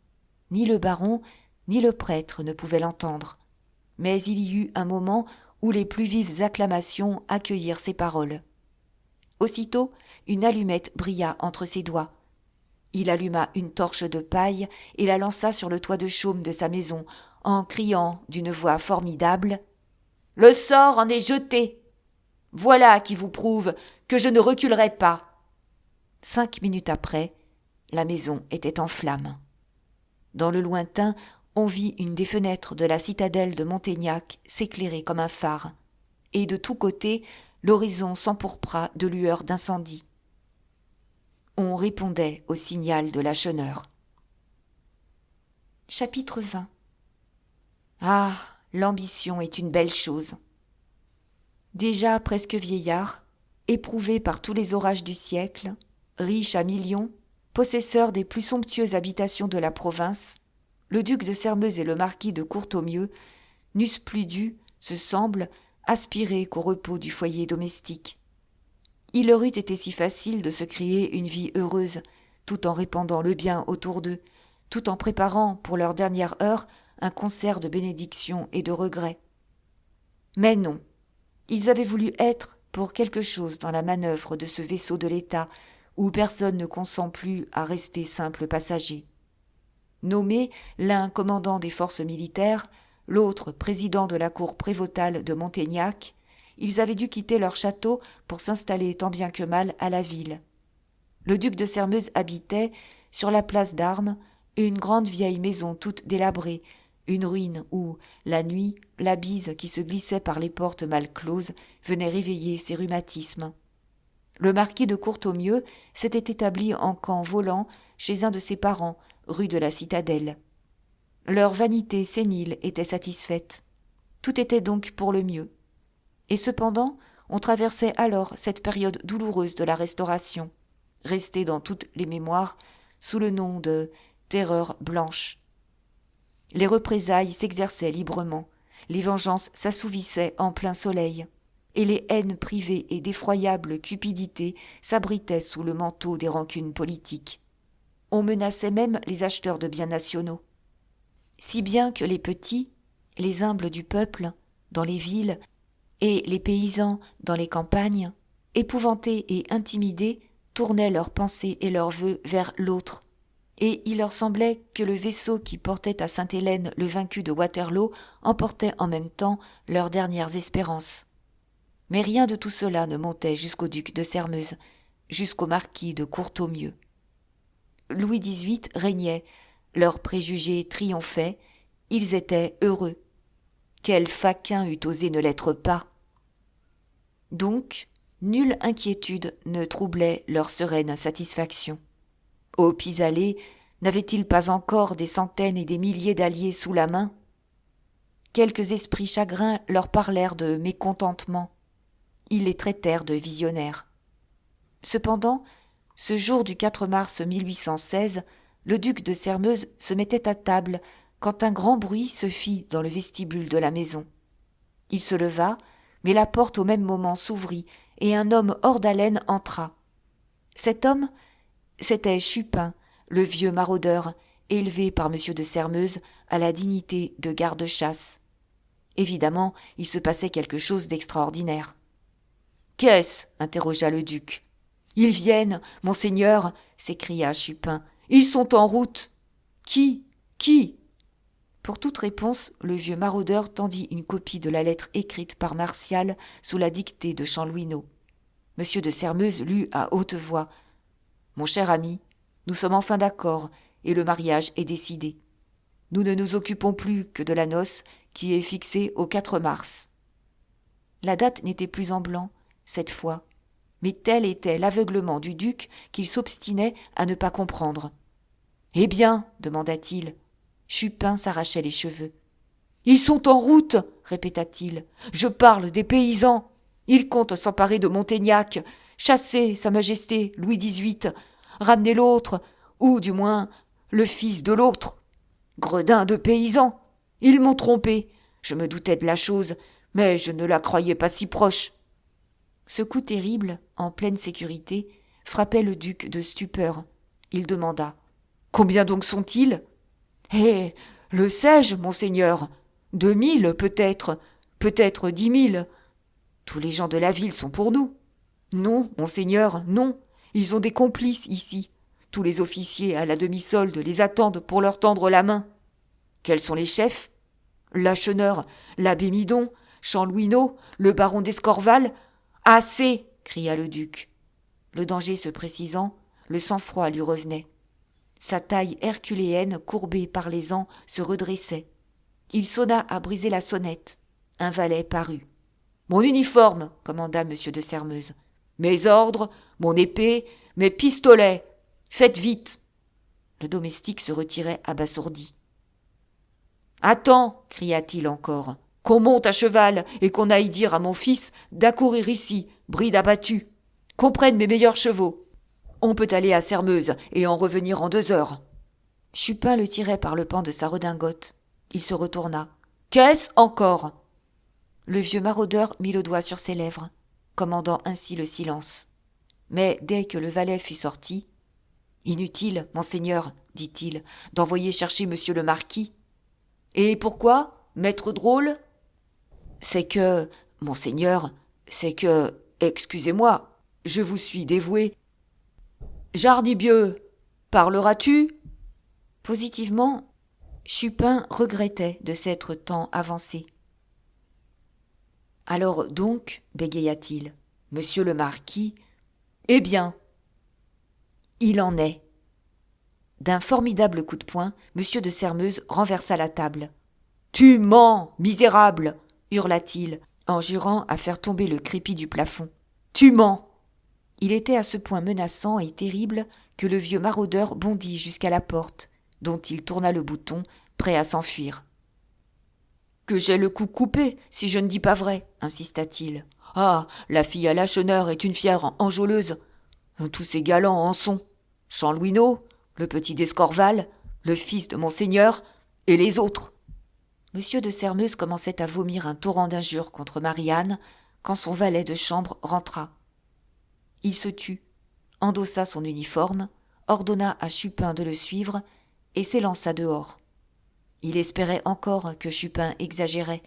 Ni le baron, ni le prêtre ne pouvaient l'entendre. Mais il y eut un moment où les plus vives acclamations accueillirent ses paroles. Aussitôt, une allumette brilla entre ses doigts. Il alluma une torche de paille et la lança sur le toit de chaume de sa maison, en criant d'une voix formidable « Le sort en est jeté! Voilà qui vous prouve que je ne reculerai pas !» 5 minutes après, la maison était en flammes. Dans le lointain, on vit une des fenêtres de la citadelle de Montaignac s'éclairer comme un phare, et de tous côtés, l'horizon s'empourpra de lueurs d'incendie. On répondait au signal de Lacheneur. Chapitre 20. Ah, l'ambition est une belle chose. Déjà presque vieillard, éprouvé par tous les orages du siècle, riche à millions, possesseur des plus somptueuses habitations de la province, le duc de Sermeuse et le marquis de Courtomieux n'eussent plus dû, se semble, aspirer qu'au repos du foyer domestique. Il leur eût été si facile de se créer une vie heureuse, tout en répandant le bien autour d'eux, tout en préparant, pour leur dernière heure, un concert de bénédictions et de regrets. Mais non, ils avaient voulu être pour quelque chose dans la manœuvre de ce vaisseau de l'État, où personne ne consent plus à rester simple passager. Nommés l'un commandant des forces militaires, l'autre président de la cour prévôtale de Montaignac, ils avaient dû quitter leur château pour s'installer tant bien que mal à la ville. Le duc de Sairmeuse habitait, sur la place d'Armes, une grande vieille maison toute délabrée, une ruine où, la nuit, la bise qui se glissait par les portes mal closes venait réveiller ses rhumatismes. Le marquis de Courtaumieux s'était établi en camp volant chez un de ses parents, rue de la Citadelle. Leur vanité sénile était satisfaite. Tout était donc pour le mieux. Et cependant, on traversait alors cette période douloureuse de la Restauration, restée dans toutes les mémoires sous le nom de « terreur blanche ». Les représailles s'exerçaient librement, les vengeances s'assouvissaient en plein soleil, et les haines privées et d'effroyables cupidités s'abritaient sous le manteau des rancunes politiques. On menaçait même les acheteurs de biens nationaux. Si bien que les petits, les humbles du peuple, dans les villes, et les paysans dans les campagnes, épouvantés et intimidés, tournaient leurs pensées et leurs vœux vers l'autre. Et il leur semblait que le vaisseau qui portait à Sainte-Hélène le vaincu de Waterloo emportait en même temps leurs dernières espérances. Mais rien de tout cela ne montait jusqu'au duc de Sairmeuse, jusqu'au marquis de Courtaumieux. Louis XVIII régnait, leurs préjugés triomphaient, ils étaient heureux. Quel faquin eût osé ne l'être pas? Donc, nulle inquiétude ne troublait leur sereine satisfaction. Au pis-aller, n'avaient-ils pas encore des centaines et des milliers d'alliés sous la main? Quelques esprits chagrins leur parlèrent de mécontentement. Ils les traitèrent de visionnaires. Cependant, ce jour du 4 mars 1816, le duc de Sairmeuse se mettait à table quand un grand bruit se fit dans le vestibule de la maison. Il se leva, mais la porte au même moment s'ouvrit et un homme hors d'haleine entra. Cet homme, c'était Chupin, le vieux maraudeur, élevé par M. de Sairmeuse à la dignité de garde-chasse. Évidemment, il se passait quelque chose d'extraordinaire. « Qu'est-ce » interrogea le duc. « Ils viennent, monseigneur » s'écria Chupin. « Ils sont en route. »« Qui ? Qui ?» Pour toute réponse, le vieux maraudeur tendit une copie de la lettre écrite par Martial sous la dictée de Chanlouineau. M. de Sairmeuse lut à haute voix. « Mon cher ami, nous sommes enfin d'accord, et le mariage est décidé. Nous ne nous occupons plus que de la noce qui est fixée au 4 mars. » La date n'était plus en blanc, cette fois, mais tel était l'aveuglement du duc qu'il s'obstinait à ne pas comprendre. « Eh bien » demanda-t-il. Chupin s'arrachait les cheveux. « Ils sont en route » répéta-t-il. « Je parle des paysans. Ils comptent s'emparer de Montaignac, chasser Sa Majesté Louis XVIII, ramener l'autre, ou du moins le fils de l'autre. Gredin de paysans. Ils m'ont trompé. Je me doutais de la chose, mais je ne la croyais pas si proche. » Ce coup terrible, en pleine sécurité, frappait le duc de stupeur. Il demanda. « Combien donc sont-ils ?»« Eh, le sais-je, monseigneur. 2000 peut-être, peut-être 10 000. Tous les gens de la ville sont pour nous. Non, monseigneur, non. Ils ont des complices ici. Tous les officiers à la demi-solde les attendent pour leur tendre la main. Quels sont les chefs? Lacheneur, l'abbé Midon, Chanlouineau, le baron d'Escorval. Assez! Cria le duc. Le danger se précisant, le sang-froid lui revenait. Sa taille herculéenne, courbée par les ans, se redressait. Il sonna à briser la sonnette. Un valet parut. « Mon uniforme » commanda M. de Sairmeuse. « Mes ordres, mon épée, mes pistolets. Faites vite !» Le domestique se retirait abasourdi. « Attends » cria-t-il encore. « Qu'on monte à cheval et qu'on aille dire à mon fils d'accourir ici, bride abattue. Qu'on prenne mes meilleurs chevaux. On peut aller à Sairmeuse et en revenir en 2 heures. » Chupin le tirait par le pan de sa redingote. Il se retourna. « Qu'est-ce encore ?» Le vieux maraudeur mit le doigt sur ses lèvres, commandant ainsi le silence. Mais dès que le valet fut sorti, « Inutile, monseigneur, dit-il, d'envoyer chercher monsieur le marquis. »« Et pourquoi, maître drôle ?»« C'est que, monseigneur, excusez-moi, je vous suis dévoué. »« Jarnibieux, parleras-tu » Positivement, Chupin regrettait de s'être tant avancé. « Alors donc, bégaya-t-il, monsieur le marquis, eh bien, il en est. » D'un formidable coup de poing, monsieur de Sairmeuse renversa la table. « Tu mens, misérable !» hurla-t-il, en jurant à faire tomber le crépi du plafond. « Tu mens !» Il était à ce point menaçant et terrible que le vieux maraudeur bondit jusqu'à la porte, dont il tourna le bouton, prêt à s'enfuir. « Que j'ai le cou coupé, si je ne dis pas vrai, insista-t-il. Ah, la fille à Lacheneur est une fière enjôleuse. Tous ces galants en sont. Chanlouineau, le petit d'Escorval, le fils de monseigneur, et les autres. » Monsieur de Sairmeuse commençait à vomir un torrent d'injures contre Marie-Anne quand son valet de chambre rentra. Il se tut, endossa son uniforme, ordonna à Chupin de le suivre et s'élança dehors. Il espérait encore que Chupin exagérait,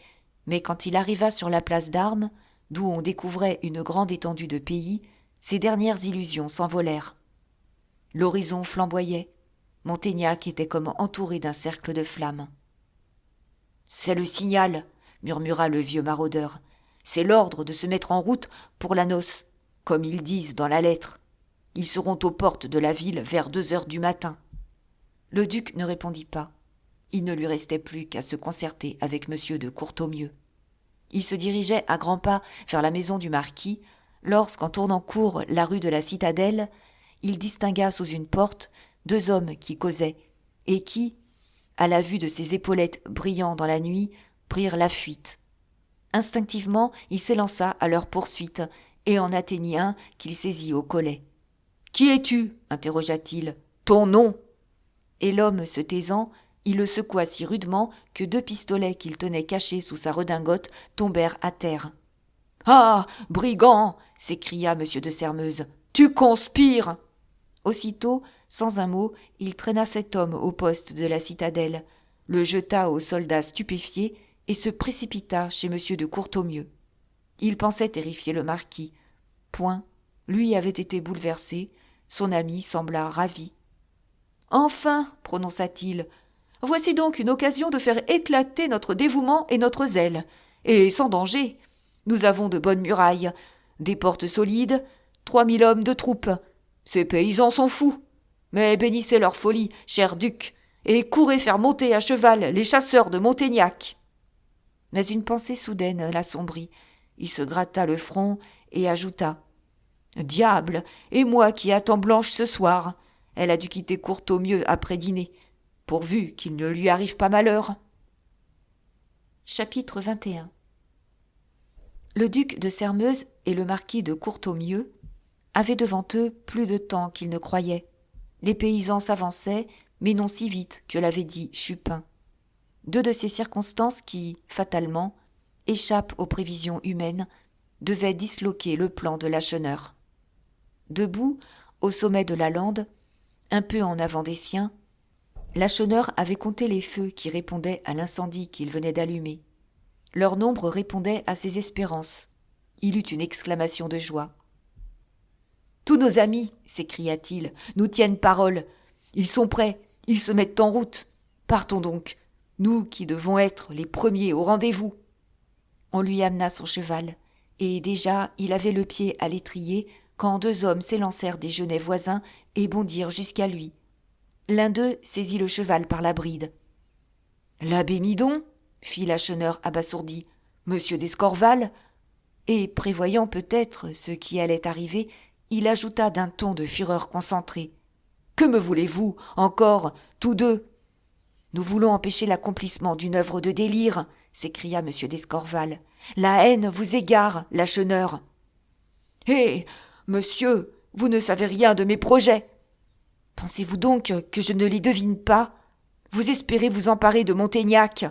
mais quand il arriva sur la place d'Armes, d'où on découvrait une grande étendue de pays, ses dernières illusions s'envolèrent. L'horizon flamboyait, Montaignac était comme entouré d'un cercle de flammes. « C'est le signal, » murmura le vieux maraudeur. « C'est l'ordre de se mettre en route pour la noce, comme ils disent dans la lettre. Ils seront aux portes de la ville vers 2h du matin. » Le duc ne répondit pas. Il ne lui restait plus qu'à se concerter avec monsieur de Courtornieu. Il se dirigeait à grands pas vers la maison du marquis, lorsqu'en tournant court la rue de la Citadelle, il distingua sous une porte 2 hommes qui causaient, et qui, à la vue de ses épaulettes brillant dans la nuit, prirent la fuite. Instinctivement, il s'élança à leur poursuite, et en atteignit un qu'il saisit au collet. « Qui es-tu » interrogea-t-il. « Ton nom ?» Et l'homme se taisant, il le secoua si rudement que 2 pistolets qu'il tenait cachés sous sa redingote tombèrent à terre. « Ah, brigand !» s'écria monsieur de Sairmeuse. « Tu conspires !» Aussitôt, sans un mot, il traîna cet homme au poste de la citadelle, le jeta aux soldats stupéfiés et se précipita chez monsieur de Courtornieu. Il pensait terrifier le marquis. Point, lui avait été bouleversé, son ami sembla ravi. « Enfin, prononça-t-il, voici donc une occasion de faire éclater notre dévouement et notre zèle, et sans danger. Nous avons de bonnes murailles, des portes solides, 3000 hommes de troupe. Ces paysans sont fous. Mais bénissez leur folie, cher duc, et courez faire monter à cheval les chasseurs de Montaignac. » Mais une pensée soudaine l'assombrit. Il se gratta le front et ajouta : « Diable, et moi qui attends Blanche ce soir. Elle a dû quitter Courtornieu après dîner, pourvu qu'il ne lui arrive pas malheur. » Chapitre 21. Le duc de Sairmeuse et le marquis de Courtornieu avaient devant eux plus de temps qu'ils ne croyaient. Les paysans s'avançaient, mais non si vite que l'avait dit Chupin. 2 de ces circonstances qui, fatalement, échappent aux prévisions humaines, devaient disloquer le plan de Lacheneur. Debout, au sommet de la lande, un peu en avant des siens, Lacheneur avait compté les feux qui répondaient à l'incendie qu'il venait d'allumer. Leur nombre répondait à ses espérances. Il eut une exclamation de joie. « Tous nos amis, s'écria-t-il, nous tiennent parole. Ils sont prêts, ils se mettent en route. Partons donc, nous qui devons être les premiers au rendez-vous. » On lui amena son cheval, et déjà il avait le pied à l'étrier quand 2 hommes s'élancèrent des genêts voisins et bondirent jusqu'à lui. L'un d'eux saisit le cheval par la bride. « L'abbé Midon » fit Lacheneur abasourdi. « Monsieur d'Escorval » Et prévoyant peut-être ce qui allait arriver, il ajouta d'un ton de fureur concentrée. « Que me voulez-vous, encore, tous 2 ?»« Nous voulons empêcher l'accomplissement d'une œuvre de délire, » s'écria monsieur d'Escorval. « La haine vous égare, Lacheneur. »« Eh, monsieur, vous ne savez rien de mes projets. Pensez-vous donc que je ne les devine pas ? Vous espérez vous emparer de Montaignac. »«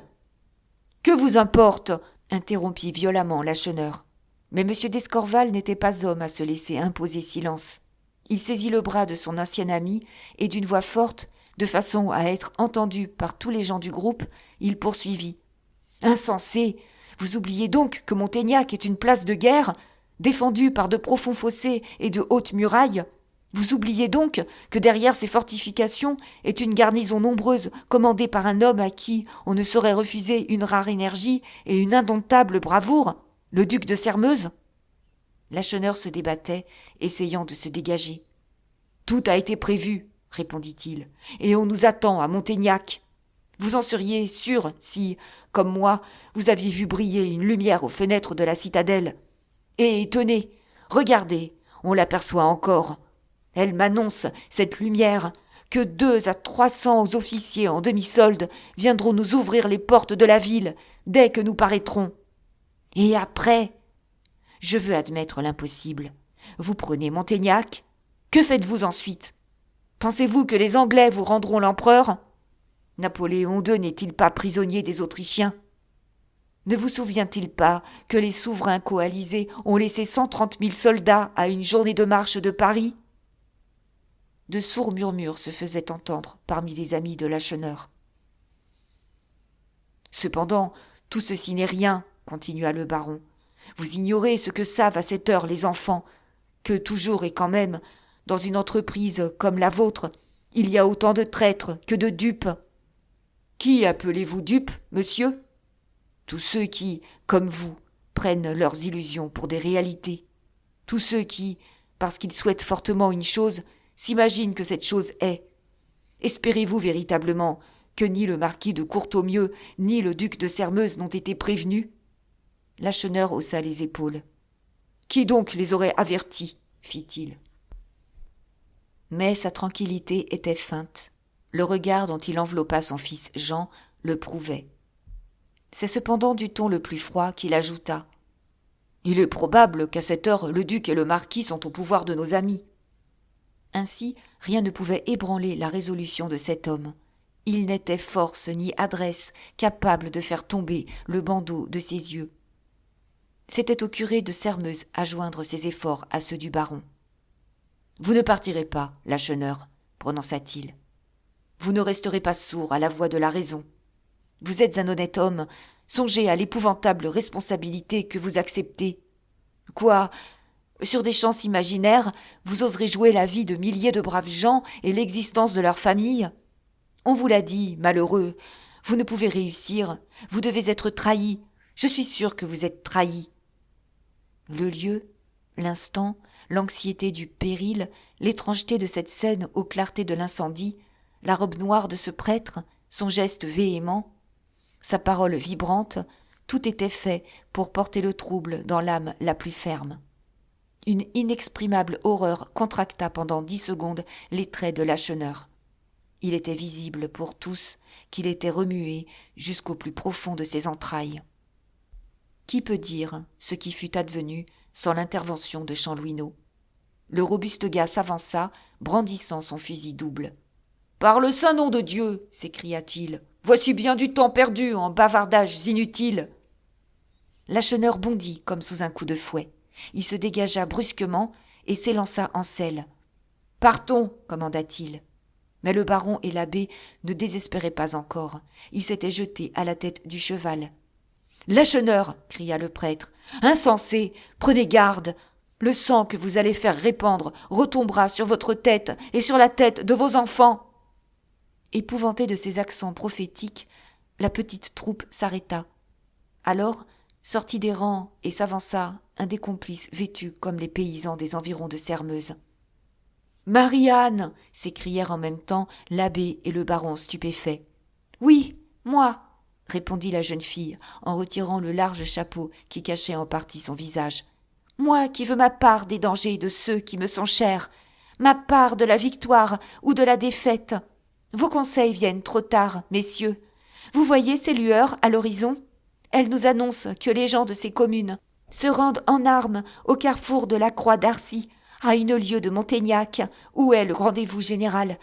Que vous importe ?» interrompit violemment Lacheneur. Mais monsieur d'Escorval n'était pas homme à se laisser imposer silence. Il saisit le bras de son ancien ami et d'une voix forte, de façon à être entendu par tous les gens du groupe, il poursuivit. « Insensé! Vous oubliez donc que Montaignac est une place de guerre, défendue par de profonds fossés et de hautes murailles. Vous oubliez donc que derrière ces fortifications est une garnison nombreuse commandée par un homme à qui on ne saurait refuser une rare énergie et une indomptable bravoure, le duc de Sairmeuse ?» Lacheneur se débattait, essayant de se dégager. « Tout a été prévu, » répondit-il, « et on nous attend à Montaignac. Vous en seriez sûr si, comme moi, vous aviez vu briller une lumière aux fenêtres de la citadelle. Et tenez, regardez, on l'aperçoit encore. Elle m'annonce, cette lumière, que 200 à 300 officiers en demi-solde viendront nous ouvrir les portes de la ville dès que nous paraîtrons. Et après, je veux admettre l'impossible. Vous prenez Montaignac, que faites-vous ensuite? Pensez-vous que les Anglais vous rendront l'empereur? Napoléon II n'est-il pas prisonnier des Autrichiens? Ne vous souvient-il pas que les souverains coalisés ont laissé 130 000 soldats à une journée de marche de Paris? De sourds murmures se faisaient entendre parmi les amis de Lacheneur. « Cependant, tout ceci n'est rien, » continua le baron. « Vous ignorez ce que savent à cette heure les enfants, que toujours et quand même, dans une entreprise comme la vôtre, il y a autant de traîtres que de dupes. Qui appelez-vous dupes, monsieur? Tous ceux qui, comme vous, prennent leurs illusions pour des réalités. Tous ceux qui, parce qu'ils souhaitent fortement une chose, s'imaginent que cette chose est. Espérez-vous véritablement que ni le marquis de Courtaumieux, ni le duc de Sairmeuse n'ont été prévenus? » Lacheneur haussa les épaules. « Qui donc les aurait avertis ?» fit-il. Mais sa tranquillité était feinte. Le regard dont il enveloppa son fils Jean le prouvait. C'est cependant du ton le plus froid qu'il ajouta. « Il est probable qu'à cette heure le duc et le marquis sont au pouvoir de nos amis. » Ainsi, rien ne pouvait ébranler la résolution de cet homme. Il n'était force ni adresse capable de faire tomber le bandeau de ses yeux. C'était au curé de Sairmeuse à joindre ses efforts à ceux du baron. « Vous ne partirez pas, Lacheneur, » prononça-t-il. « Vous ne resterez pas sourd à la voix de la raison. Vous êtes un honnête homme, songez à l'épouvantable responsabilité que vous acceptez. Quoi ? Sur des chances imaginaires, vous oserez jouer la vie de milliers de braves gens et l'existence de leurs familles? On vous l'a dit, malheureux, vous ne pouvez réussir, vous devez être trahi, je suis sûr que vous êtes trahi. » Le lieu, l'instant, l'anxiété du péril, l'étrangeté de cette scène aux clartés de l'incendie, la robe noire de ce prêtre, son geste véhément, sa parole vibrante, tout était fait pour porter le trouble dans l'âme la plus ferme. Une inexprimable horreur contracta pendant 10 secondes les traits de Lacheneur. Il était visible pour tous qu'il était remué jusqu'au plus profond de ses entrailles. Qui peut dire ce qui fut advenu sans l'intervention de Chanlouineau? Le robuste gars s'avança, brandissant son fusil double. « Par le saint nom de Dieu !» s'écria-t-il. « Voici bien du temps perdu en bavardages inutiles !» Lacheneur bondit comme sous un coup de fouet. Il se dégagea brusquement et s'élança en selle. « Partons !» commanda-t-il. Mais le baron et l'abbé ne désespéraient pas encore. Ils s'étaient jetés à la tête du cheval. « Lacheneur !» cria le prêtre. « Insensé ! Prenez garde ! Le sang que vous allez faire répandre retombera sur votre tête et sur la tête de vos enfants !» Épouvantée de ces accents prophétiques, la petite troupe s'arrêta. Alors sortit des rangs et s'avança un des complices vêtus comme les paysans des environs de Sairmeuse. « Marie-Anne !» s'écrièrent en même temps l'abbé et le baron stupéfaits. « Oui, moi !» répondit la jeune fille en retirant le large chapeau qui cachait en partie son visage. « Moi qui veux ma part des dangers de ceux qui me sont chers, ma part de la victoire ou de la défaite. Vos conseils viennent trop tard, messieurs. Vous voyez ces lueurs à l'horizon ? Elles nous annoncent que les gens de ces communes se rendent en armes au carrefour de la Croix d'Arcy, à une lieue de Montaignac, où est le rendez-vous général.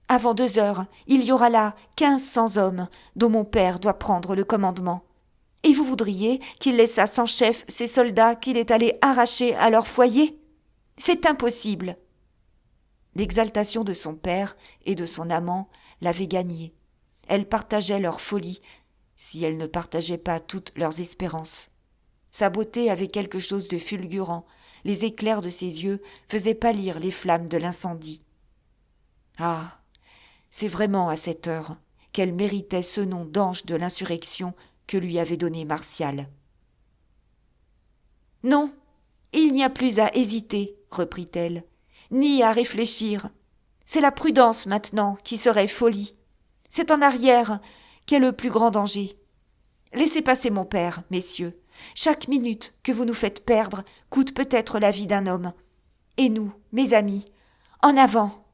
Avant 2 heures, il y aura là 1500 hommes, dont mon père doit prendre le commandement. Et vous voudriez qu'il laissât sans chef ces soldats qu'il est allé arracher à leur foyer ? C'est impossible. » L'exaltation de son père et de son amant l'avait gagnée. Elle partageait leur folie, si elle ne partageait pas toutes leurs espérances. Sa beauté avait quelque chose de fulgurant, les éclairs de ses yeux faisaient pâlir les flammes de l'incendie. Ah, c'est vraiment à cette heure qu'elle méritait ce nom d'ange de l'insurrection que lui avait donné Martial. « Non, il n'y a plus à hésiter, reprit-elle, ni à réfléchir. C'est la prudence maintenant qui serait folie. C'est en arrière qu'est le plus grand danger. Laissez passer mon père, messieurs. Chaque minute que vous nous faites perdre coûte peut-être la vie d'un homme. Et nous, mes amis, en avant !»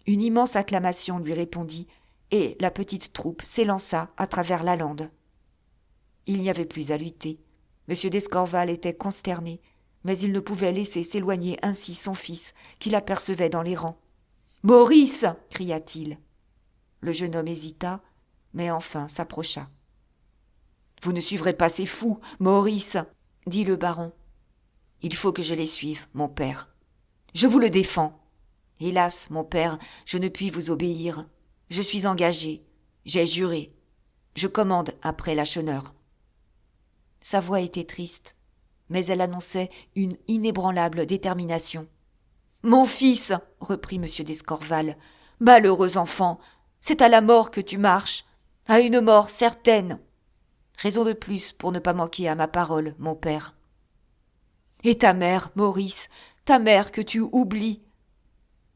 Une immense acclamation lui répondit, et la petite troupe s'élança à travers la lande. Il n'y avait plus à lutter. M. d'Escorval était consterné, mais il ne pouvait laisser s'éloigner ainsi son fils, qu'il apercevait dans les rangs. « Maurice !» cria-t-il. Le jeune homme hésita, mais enfin s'approcha. « Vous ne suivrez pas ces fous, Maurice !» dit le baron. « Il faut que je les suive, mon père. Je vous le défends. Hélas, mon père, je ne puis vous obéir. Je suis engagé. J'ai juré. Je commande après Lacheneur. » Sa voix était triste, mais elle annonçait une inébranlable détermination. « Mon fils, reprit M. d'Escorval, malheureux enfant, c'est à la mort que tu marches, à une mort certaine. Raison de plus pour ne pas manquer à ma parole, mon père. Et ta mère, Maurice, ta mère que tu oublies. »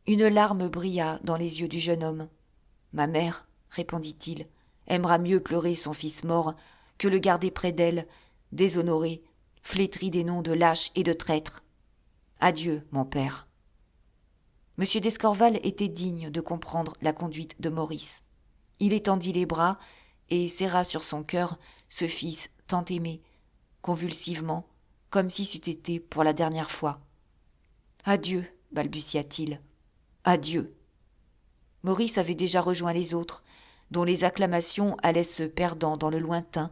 Une larme brilla dans les yeux du jeune homme. « Ma mère, répondit-il, aimera mieux pleurer son fils mort que le garder près d'elle, déshonoré, flétri des noms de lâches et de traîtres. Adieu, mon père. » M. d'Escorval était digne de comprendre la conduite de Maurice. Il étendit les bras et serra sur son cœur ce fils tant aimé, convulsivement, comme si c'eût été pour la dernière fois. « Adieu, balbutia-t-il. Adieu. » Maurice avait déjà rejoint les autres, dont les acclamations allaient se perdant dans le lointain,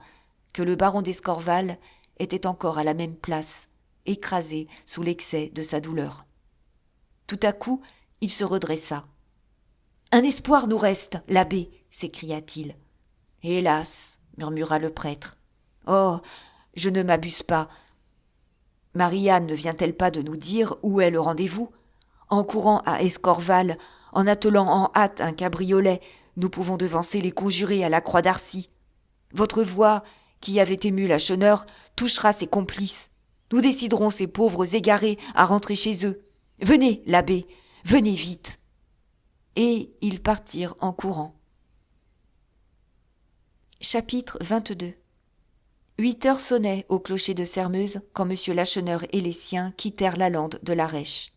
que le baron d'Escorval était encore à la même place, écrasé sous l'excès de sa douleur. Tout à coup, il se redressa. « Un espoir nous reste, l'abbé !» s'écria-t-il. « Hélas !» murmura le prêtre. « Oh, je ne m'abuse pas. Marie-Anne ne vient-elle pas de nous dire où est le rendez-vous ? En courant à Escorval, en attelant en hâte un cabriolet, nous pouvons devancer les conjurés à la croix d'Arcy. Votre voix, qui avait ému Lacheneur, touchera ses complices. Nous déciderons ces pauvres égarés à rentrer chez eux. Venez, l'abbé, venez vite. » Et ils partirent en courant. Chapitre 22. 8 heures sonnaient au clocher de Sairmeuse quand M. Lacheneur et les siens quittèrent la lande de la Rêche.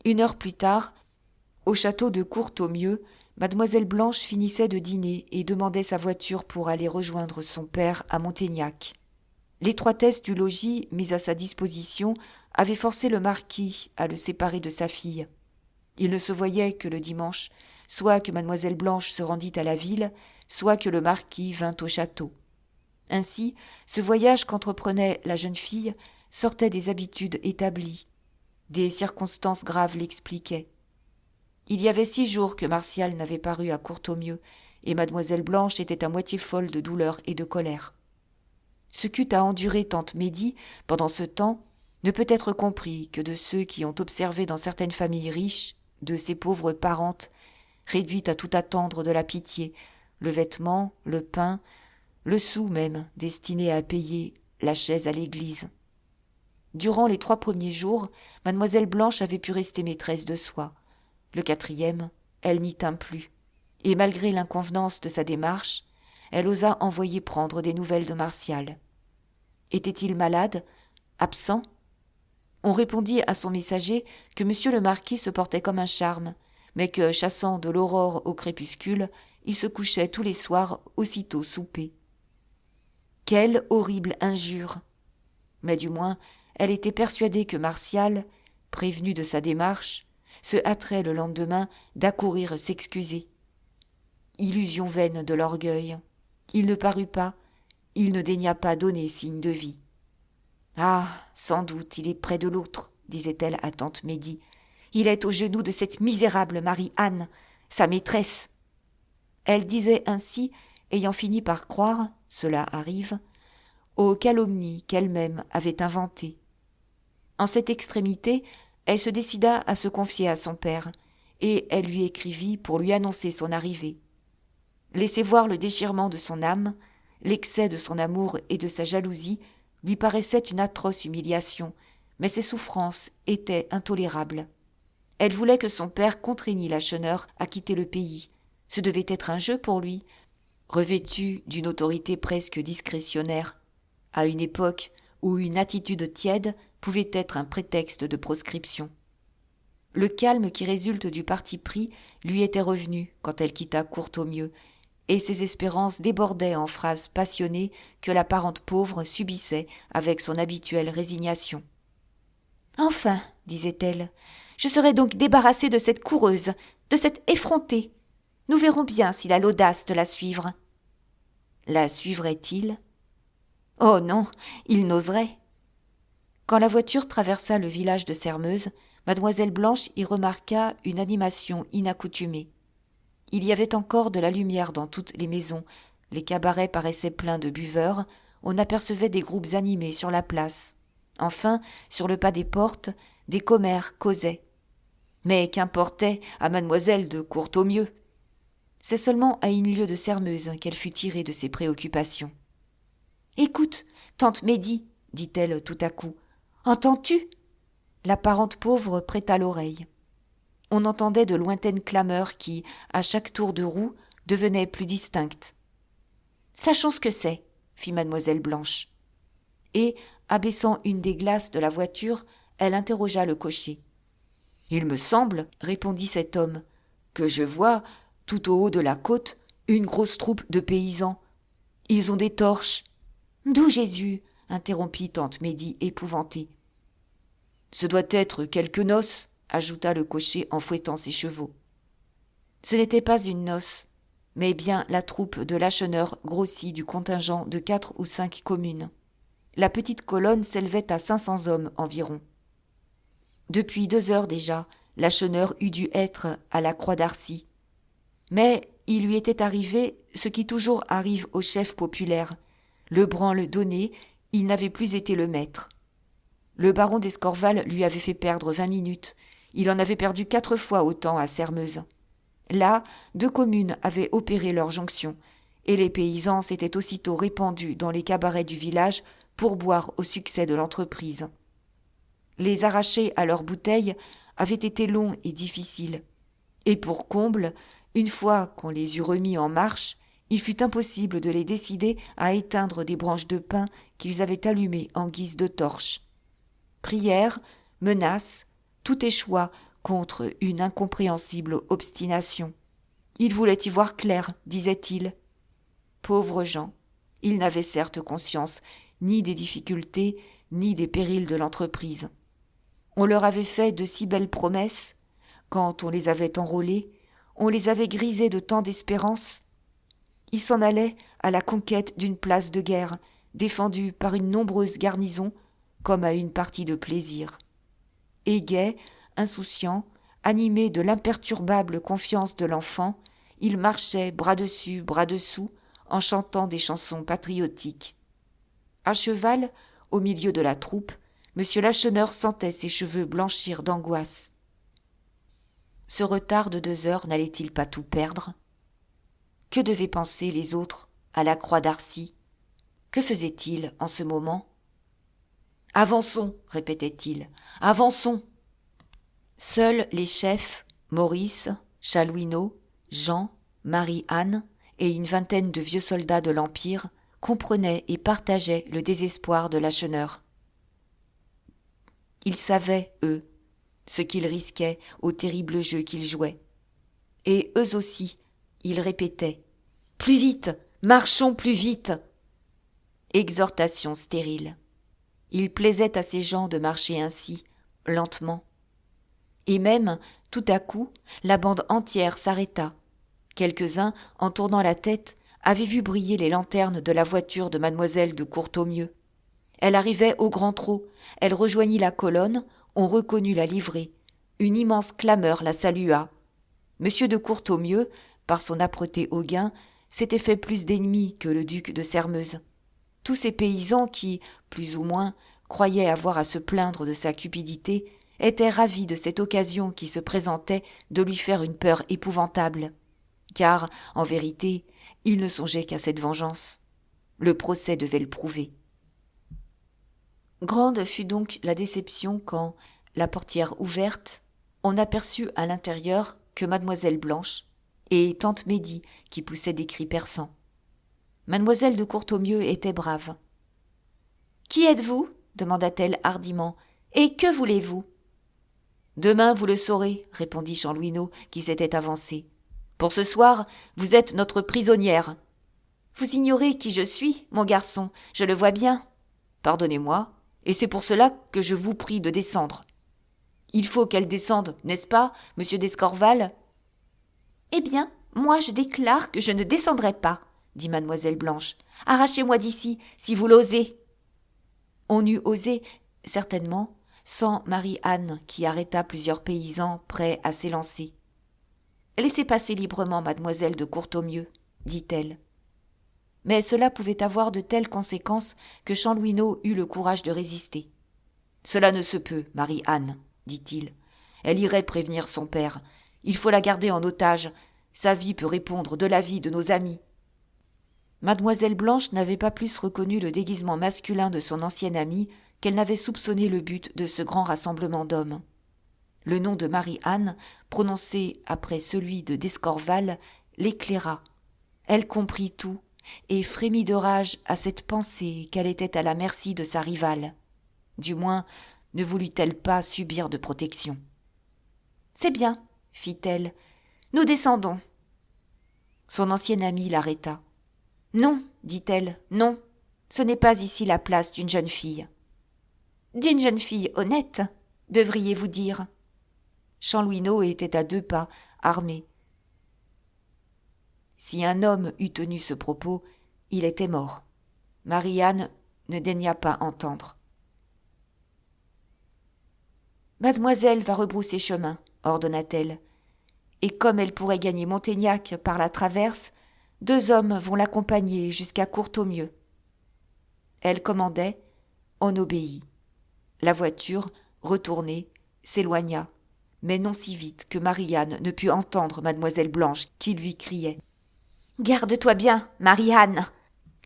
1 heure plus tard, au château de Courtaumieux, Mademoiselle Blanche finissait de dîner et demandait sa voiture pour aller rejoindre son père à Montaignac. L'étroitesse du logis mis à sa disposition avait forcé le marquis à le séparer de sa fille. Il ne se voyait que le dimanche, soit que Mademoiselle Blanche se rendît à la ville, soit que le marquis vînt au château. Ainsi, ce voyage qu'entreprenait la jeune fille sortait des habitudes établies. Des circonstances graves l'expliquaient. Il y avait 6 jours que Martial n'avait paru à Courtaumieux, et Mademoiselle Blanche était à moitié folle de douleur et de colère. Ce qu'eut à endurer tante Médie pendant ce temps ne peut être compris que de ceux qui ont observé dans certaines familles riches, de ces pauvres parentes, réduites à tout attendre de la pitié, le vêtement, le pain, le sou même destiné à payer la chaise à l'église. Durant les 3 premiers jours, Mademoiselle Blanche avait pu rester maîtresse de soi. Le 4e, elle n'y tint plus, et malgré l'inconvenance de sa démarche, elle osa envoyer prendre des nouvelles de Martial. Était-il malade, absent ? On répondit à son messager que monsieur le marquis se portait comme un charme, mais que, chassant de l'aurore au crépuscule, il se couchait tous les soirs aussitôt soupé. Quelle horrible injure ! Mais du moins, elle était persuadée que Martial, prévenu de sa démarche, se hâterait le lendemain d'accourir s'excuser. Illusion vaine de l'orgueil. Il ne parut pas, il ne daigna pas donner signe de vie. « Ah, sans doute, il est près de l'autre, disait-elle à tante Médie. Il est aux genoux de cette misérable Marie-Anne, sa maîtresse. » Elle disait ainsi, ayant fini par croire, cela arrive, aux calomnies qu'elle-même avait inventées. En cette extrémité, elle se décida à se confier à son père, et elle lui écrivit pour lui annoncer son arrivée. Laisser voir le déchirement de son âme, l'excès de son amour et de sa jalousie lui paraissait une atroce humiliation, mais ses souffrances étaient intolérables. Elle voulait que son père contraignît Lacheneur à quitter le pays. Ce devait être un jeu pour lui, revêtu d'une autorité presque discrétionnaire, à une époque où une attitude tiède pouvait être un prétexte de proscription. Le calme qui résulte du parti pris lui était revenu quand elle quitta Courtaumieux, et ses espérances débordaient en phrases passionnées que la parente pauvre subissait avec son habituelle résignation. « Enfin, disait-elle, je serai donc débarrassée de cette coureuse, de cette effrontée. Nous verrons bien s'il a l'audace de la suivre. » La suivrait-il ? Oh non, il n'oserait. Quand la voiture traversa le village de Sermeuse, Mademoiselle Blanche y remarqua une animation inaccoutumée. Il y avait encore de la lumière dans toutes les maisons, les cabarets paraissaient pleins de buveurs, on apercevait des groupes animés sur la place. Enfin, sur le pas des portes, des commères causaient. Mais qu'importait à Mademoiselle de Courtaumieux ? C'est seulement à une lieue de Sermeuse qu'elle fut tirée de ses préoccupations. « Écoute, tante Médie, dit-elle tout à coup, entends-tu » La parente pauvre prêta l'oreille. On entendait de lointaines clameurs qui, à chaque tour de roue, devenaient plus distinctes. « Sachons ce que c'est, » fit Mademoiselle Blanche. Et, abaissant une des glaces de la voiture, elle interrogea le cocher. « Il me semble, répondit cet homme, que je vois, tout au haut de la côte, une grosse troupe de paysans. Ils ont des torches. »« D'où Jésus ?» interrompit tante Médie épouvantée. « Ce doit être quelque noce, » ajouta le cocher en fouettant ses chevaux. Ce n'était pas une noce, mais bien la troupe de Lacheneur grossie du contingent de 4 ou 5 communes. La petite colonne s'élevait à 500 hommes environ. Depuis 2 heures déjà, Lacheneur eût dû être à la Croix d'Arcy. Mais il lui était arrivé ce qui toujours arrive aux chefs populaires. Le branle donné, il n'avait plus été le maître. Le baron d'Escorval lui avait fait perdre 20 minutes. Il en avait perdu 4 fois autant à Sermeuse. Là, 2 communes avaient opéré leur jonction, et les paysans s'étaient aussitôt répandus dans les cabarets du village pour boire au succès de l'entreprise. Les arracher à leurs bouteilles avait été long et difficile. Et pour comble, une fois qu'on les eut remis en marche, il fut impossible de les décider à éteindre des branches de pin qu'ils avaient allumées en guise de torches. Prières, menaces, tout échoua contre une incompréhensible obstination. Ils voulaient y voir clair, disait-il. Pauvres gens, ils n'avaient certes conscience ni des difficultés, ni des périls de l'entreprise. On leur avait fait de si belles promesses, quand on les avait enrôlés, on les avait grisés de tant d'espérances. Ils s'en allaient à la conquête d'une place de guerre, défendue par une nombreuse garnison, comme à une partie de plaisir. Et gais, insouciants, animés de l'imperturbable confiance de l'enfant, ils marchaient bras dessus, bras dessous, en chantant des chansons patriotiques. À cheval, au milieu de la troupe, M. Lacheneur sentait ses cheveux blanchir d'angoisse. Ce retard de 2 heures n'allait-il pas tout perdre ? Que devaient penser les autres à la Croix d'Arcy ? Que faisaient-ils en ce moment ? « Avançons, répétait-il, avançons !» Seuls les chefs, Maurice, Chalouineau, Jean, Marie-Anne et une vingtaine de vieux soldats de l'Empire comprenaient et partageaient le désespoir de Lacheneur. Ils savaient, eux, ce qu'ils risquaient au terrible jeu qu'ils jouaient. Et eux aussi, ils répétaient « Plus vite, marchons plus vite !» Exhortation stérile. Il plaisait à ces gens de marcher ainsi, lentement. Et même, tout à coup, la bande entière s'arrêta. Quelques-uns, en tournant la tête, avaient vu briller les lanternes de la voiture de mademoiselle de Courtaumieux. Elle arrivait au grand trot, elle rejoignit la colonne, on reconnut la livrée, Une immense clameur la salua. Monsieur de Courtornieu, par son âpreté haugain, s'était fait plus d'ennemis que le duc de Sairmeuse. Tous ces paysans qui, plus ou moins, croyaient avoir à se plaindre de sa cupidité, étaient ravis de cette occasion qui se présentait de lui faire une peur épouvantable. Car, en vérité, il ne songeait qu'à cette vengeance. Le procès devait le prouver. Grande fut donc la déception quand, la portière ouverte, on aperçut à l'intérieur que mademoiselle Blanche et tante Médie qui poussaient des cris perçants. Mademoiselle de Courtornieu était brave. « Qui êtes-vous » demanda-t-elle hardiment. « Et que voulez-vous » ?»« Demain vous le saurez, » répondit Chanlouineau qui s'était avancé. « Pour ce soir, vous êtes notre prisonnière. »« Vous ignorez qui je suis, mon garçon, je le vois bien. »« Pardonnez-moi, et c'est pour cela que je vous prie de descendre. »« Il faut qu'elle descende, n'est-ce pas, monsieur d'Escorval ?»« Eh bien, moi je déclare que je ne descendrai pas, » dit mademoiselle Blanche. « Arrachez-moi d'ici, si vous l'osez. » On eût osé, certainement, sans Marie-Anne qui arrêta plusieurs paysans prêts à s'élancer. « Laissez passer librement mademoiselle de Courtornieu, » dit-elle. Mais cela pouvait avoir de telles conséquences que Chanlouineau eut le courage de résister. « Cela ne se peut, Marie-Anne, » dit-il. « Elle irait prévenir son père. Il faut la garder en otage. Sa vie peut répondre de la vie de nos amis. » Mademoiselle Blanche n'avait pas plus reconnu le déguisement masculin de son ancienne amie qu'elle n'avait soupçonné le but de ce grand rassemblement d'hommes. Le nom de Marie-Anne, prononcé après celui de d'Escorval, l'éclaira. Elle comprit tout et frémit de rage à cette pensée qu'elle était à la merci de sa rivale. Du moins, ne voulut-elle pas subir de protection. « C'est bien, » fit-elle, « nous descendons. » Son ancienne amie l'arrêta. « Non, dit-elle, non, ce n'est pas ici la place d'une jeune fille. »« D'une jeune fille honnête, devriez-vous dire. » Chanlouineau était à 2 pas, armé. Si un homme eût tenu ce propos, il était mort. Marie-Anne ne daigna pas entendre. « Mademoiselle va rebrousser chemin, » ordonna-t-elle, « et comme elle pourrait gagner Montaignac par la traverse, 2 hommes vont l'accompagner jusqu'à Courtornieu. » Elle commandait, on obéit. La voiture, retournée, s'éloigna, mais non si vite que Marie-Anne ne put entendre mademoiselle Blanche qui lui criait « Garde-toi bien, Marie-Anne,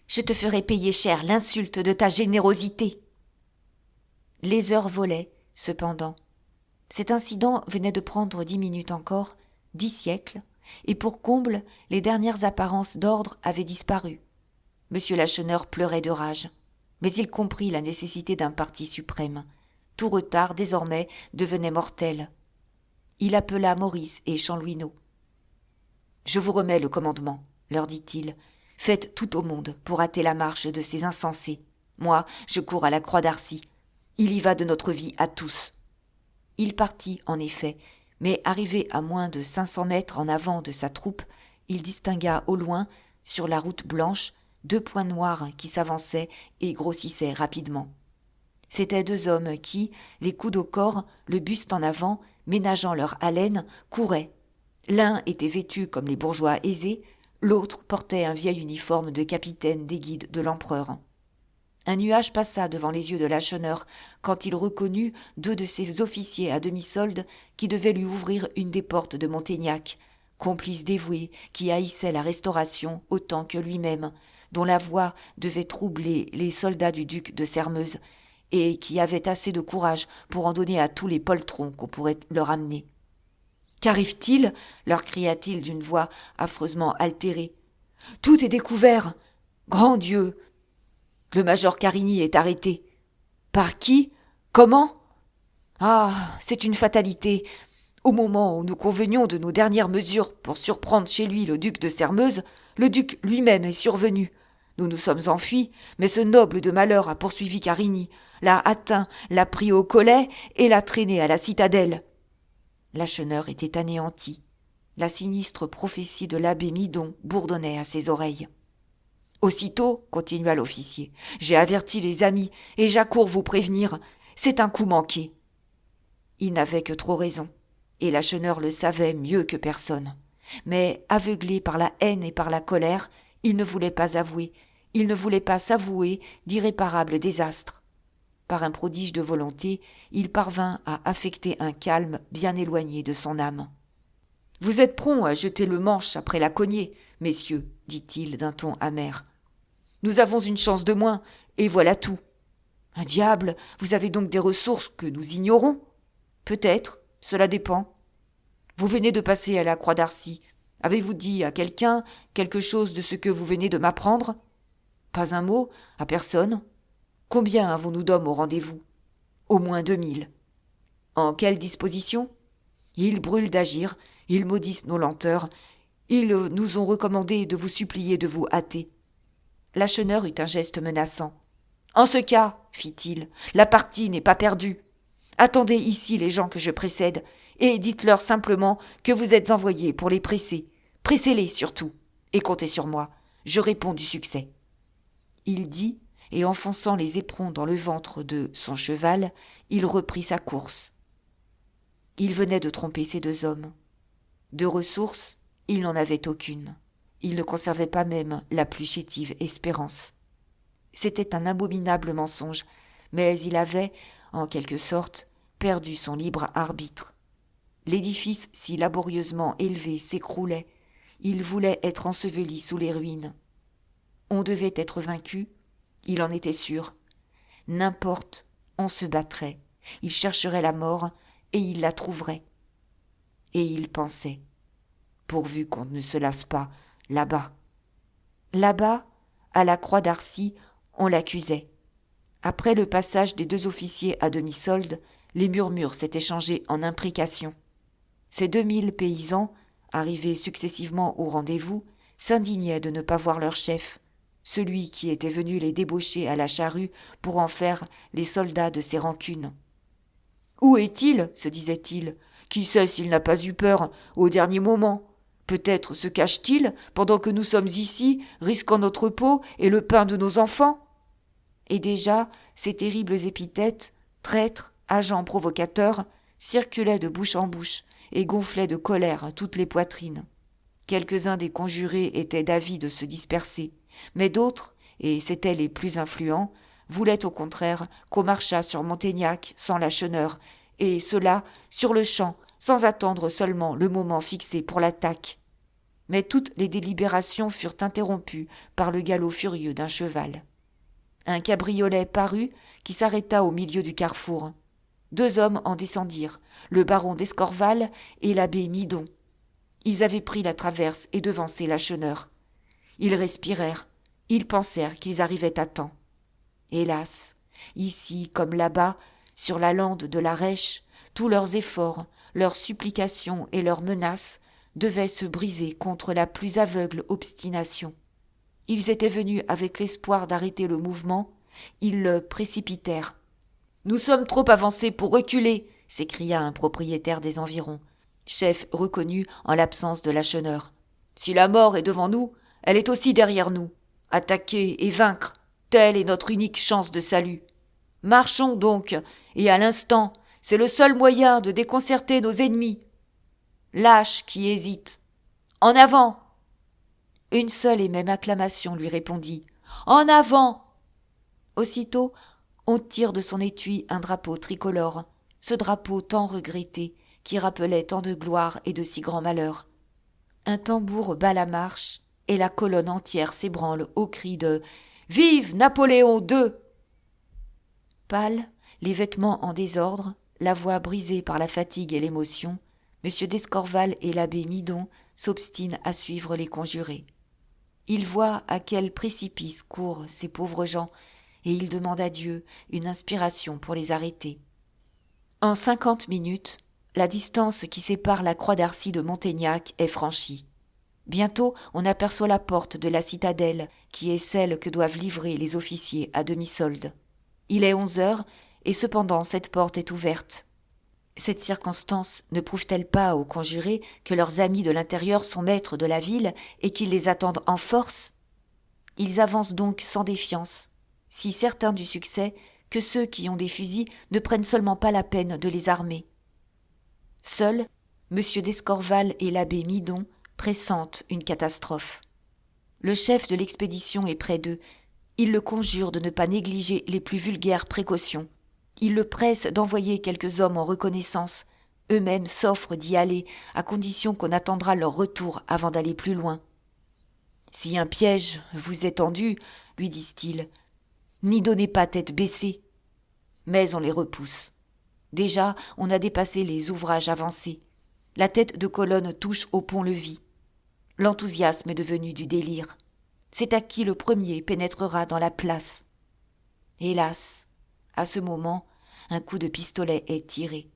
je te ferai payer cher l'insulte de ta générosité. » Les heures volaient, cependant. Cet incident venait de prendre 10 minutes encore, 10 siècles, et pour comble, les dernières apparences d'ordre avaient disparu. Monsieur Lacheneur pleurait de rage, mais il comprit la nécessité d'un parti suprême. Tout retard, désormais, devenait mortel. Il appela Maurice et Chanlouineau. « Je vous remets le commandement, » leur dit-il. « Faites tout au monde pour hâter la marche de ces insensés. Moi, je cours à la Croix d'Arcy. Il y va de notre vie à tous. » Il partit, en effet, mais arrivé à moins de 500 mètres en avant de sa troupe, il distingua au loin, sur la route blanche, 2 points noirs qui s'avançaient et grossissaient rapidement. C'étaient 2 hommes qui, les coudes au corps, le buste en avant, ménageant leur haleine, couraient. L'un était vêtu comme les bourgeois aisés, l'autre portait un vieil uniforme de capitaine des guides de l'empereur. Un nuage passa devant les yeux de Lacheneur quand il reconnut 2 de ses officiers à demi-solde qui devaient lui ouvrir une des portes de Montaignac, complices dévoués qui haïssaient la Restauration autant que lui-même, dont la voix devait troubler les soldats du duc de Sairmeuse et qui avaient assez de courage pour en donner à tous les poltrons qu'on pourrait leur amener. « Qu'arrive-t-il » leur cria-t-il d'une voix affreusement altérée. « Tout est découvert. Grand Dieu ! Le major Carigny est arrêté. Par qui? Comment? Ah, c'est une fatalité. Au moment où nous convenions de nos dernières mesures pour surprendre chez lui le duc de Sairmeuse, le duc lui-même est survenu. Nous nous sommes enfuis, mais ce noble de malheur a poursuivi Carigny, l'a atteint, l'a pris au collet et l'a traîné à la citadelle. » Lacheneur était anéanti. La sinistre prophétie de l'abbé Midon bourdonnait à ses oreilles. « Aussitôt, continua l'officier, j'ai averti les amis et j'accours vous prévenir. C'est un coup manqué. » Il n'avait que trop raison. Et Lacheneur le savait mieux que personne. Mais, aveuglé par la haine et par la colère, il ne voulait pas avouer, il ne voulait pas s'avouer d'irréparables désastres. Par un prodige de volonté, il parvint à affecter un calme bien éloigné de son âme. « Vous êtes prompts à jeter le manche après la cognée, messieurs, dit-il d'un ton amer. Nous avons une chance de moins, et voilà tout. Un diable, vous avez donc des ressources que nous ignorons ? Peut-être, cela dépend. Vous venez de passer à la Croix d'Arcy. Avez-vous dit à quelqu'un quelque chose de ce que vous venez de m'apprendre ? Pas un mot, à personne. Combien avons-nous d'hommes au rendez-vous ? Au moins 2000. En quelle disposition ? Ils brûlent d'agir, ils maudissent nos lenteurs, ils nous ont recommandé de vous supplier de vous hâter. Lacheneur eut un geste menaçant. En ce cas, fit-il, la partie n'est pas perdue. Attendez ici les gens que je précède, et dites-leur simplement que vous êtes envoyés pour les presser. Pressez-les surtout, et comptez sur moi, je réponds du succès. Il dit, et enfonçant les éperons dans le ventre de son cheval, il reprit sa course. Il venait de tromper ces 2 hommes. De ressources, il n'en avait aucune. Il ne conservait pas même la plus chétive espérance. C'était un abominable mensonge, mais il avait, en quelque sorte, perdu son libre arbitre. L'édifice si laborieusement élevé s'écroulait. Il voulait être enseveli sous les ruines. On devait être vaincu, il en était sûr. N'importe, on se battrait. Il chercherait la mort, et il la trouverait. Et il pensait, pourvu qu'on ne se lasse pas, là-bas. Là-bas, à la Croix d'Arcy, on l'accusait. Après le passage des 2 officiers à demi-solde, les murmures s'étaient changés en imprécations. Ces 2000 paysans, arrivés successivement au rendez-vous, s'indignaient de ne pas voir leur chef, celui qui était venu les débaucher à la charrue pour en faire les soldats de ses rancunes. « Où est-il ? Se disait-il. Qui sait s'il n'a pas eu peur au dernier moment ? Peut-être se cache-t-il pendant que nous sommes ici, risquant notre peau et le pain de nos enfants ?» Et déjà, ces terribles épithètes, traître, agent provocateur, circulaient de bouche en bouche et gonflaient de colère toutes les poitrines. Quelques-uns des conjurés étaient d'avis de se disperser, mais d'autres, et c'étaient les plus influents, voulaient au contraire qu'on marchât sur Montaignac sans Lacheneur, et cela sur le champ, sans attendre seulement le moment fixé pour l'attaque. Mais toutes les délibérations furent interrompues par le galop furieux d'un cheval. Un cabriolet parut qui s'arrêta au milieu du carrefour. 2 hommes en descendirent, le baron d'Escorval et l'abbé Midon. Ils avaient pris la traverse et devancé Lacheneur. Ils respirèrent, ils pensèrent qu'ils arrivaient à temps. Hélas, ici comme là-bas, sur la lande de la Rêche, tous leurs efforts, leurs supplications et leurs menaces devaient se briser contre la plus aveugle obstination. Ils étaient venus avec l'espoir d'arrêter le mouvement, ils le précipitèrent. « Nous sommes trop avancés pour reculer !» s'écria un propriétaire des environs, chef reconnu en l'absence de Lacheneur. « Si la mort est devant nous, elle est aussi derrière nous. Attaquer et vaincre, telle est notre unique chance de salut. Marchons donc, et à l'instant, c'est le seul moyen de déconcerter nos ennemis. Lâche qui hésite. En avant !» Une seule et même acclamation lui répondit. « En avant !» Aussitôt, on tire de son étui un drapeau tricolore, ce drapeau tant regretté, qui rappelait tant de gloire et de si grands malheurs. Un tambour bat la marche, et la colonne entière s'ébranle au cri de « Vive Napoléon II !» Pâle, les vêtements en désordre, la voix brisée par la fatigue et l'émotion, M. d'Escorval et l'abbé Midon s'obstinent à suivre les conjurés. Il voit à quel précipice courent ces pauvres gens, et il demande à Dieu une inspiration pour les arrêter. En 50 minutes, la distance qui sépare la Croix d'Arcy de Montaignac est franchie. Bientôt, on aperçoit la porte de la citadelle, qui est celle que doivent livrer les officiers à demi-solde. Il est 11 heures, et cependant cette porte est ouverte. Cette circonstance ne prouve-t-elle pas aux conjurés que leurs amis de l'intérieur sont maîtres de la ville et qu'ils les attendent en force ? Ils avancent donc sans défiance, si certains du succès que ceux qui ont des fusils ne prennent seulement pas la peine de les armer. Seuls, M. d'Escorval et l'abbé Midon pressentent une catastrophe. Le chef de l'expédition est près d'eux. Il le conjure de ne pas négliger les plus vulgaires précautions. Il le presse d'envoyer quelques hommes en reconnaissance. Eux-mêmes s'offrent d'y aller, à condition qu'on attendra leur retour avant d'aller plus loin. « Si un piège vous est tendu, lui disent-ils, n'y donnez pas tête baissée. » Mais on les repousse. Déjà, on a dépassé les ouvrages avancés. La tête de colonne touche au pont-levis. L'enthousiasme est devenu du délire. C'est à qui le premier pénétrera dans la place. Hélas, à ce moment, un coup de pistolet est tiré.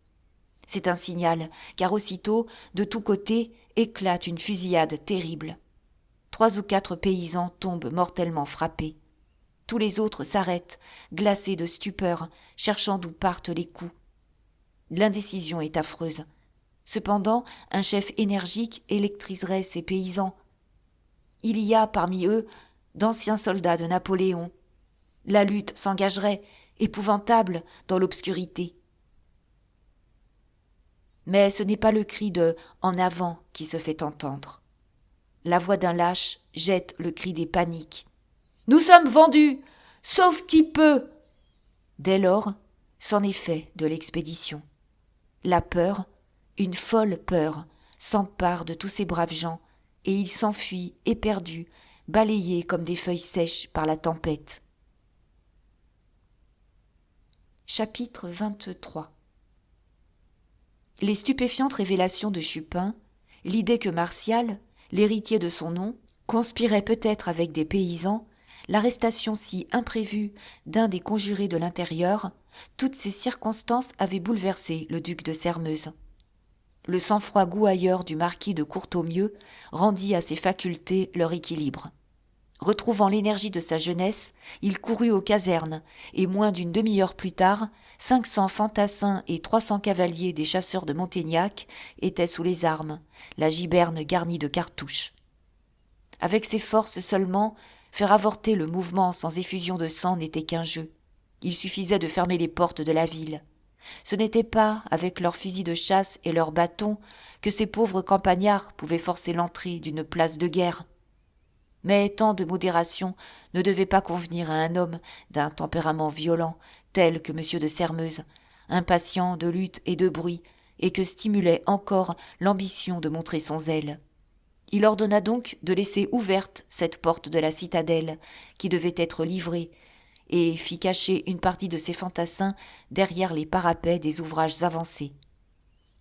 C'est un signal, car aussitôt, de tous côtés, éclate une fusillade terrible. 3 ou 4 paysans tombent mortellement frappés. Tous les autres s'arrêtent, glacés de stupeur, cherchant d'où partent les coups. L'indécision est affreuse. Cependant, un chef énergique électriserait ces paysans. Il y a parmi eux d'anciens soldats de Napoléon. La lutte s'engagerait, épouvantable, dans l'obscurité. Mais ce n'est pas le cri de « en avant » qui se fait entendre. La voix d'un lâche jette le cri des paniques. « Nous sommes vendus, sauf qui peut !» Dès lors, c'en est fait de l'expédition. La peur, une folle peur, s'empare de tous ces braves gens, et ils s'enfuient éperdus, balayés comme des feuilles sèches par la tempête. Chapitre 23. Les stupéfiantes révélations de Chupin, l'idée que Martial, l'héritier de son nom, conspirait peut-être avec des paysans, l'arrestation si imprévue d'un des conjurés de l'intérieur, toutes ces circonstances avaient bouleversé le duc de Sairmeuse. Le sang-froid gouailleur du marquis de Courtaumieux rendit à ses facultés leur équilibre. Retrouvant l'énergie de sa jeunesse, il courut aux casernes, et moins d'une demi-heure plus tard, 500 fantassins et 300 cavaliers des chasseurs de Montaignac étaient sous les armes, la giberne garnie de cartouches. Avec ces forces seulement, faire avorter le mouvement sans effusion de sang n'était qu'un jeu. Il suffisait de fermer les portes de la ville. Ce n'était pas, avec leurs fusils de chasse et leurs bâtons, que ces pauvres campagnards pouvaient forcer l'entrée d'une place de guerre. Mais tant de modération ne devait pas convenir à un homme d'un tempérament violent, tel que M. de Sairmeuse, impatient de lutte et de bruit, et que stimulait encore l'ambition de montrer son zèle. Il ordonna donc de laisser ouverte cette porte de la citadelle, qui devait être livrée, et fit cacher une partie de ses fantassins derrière les parapets des ouvrages avancés.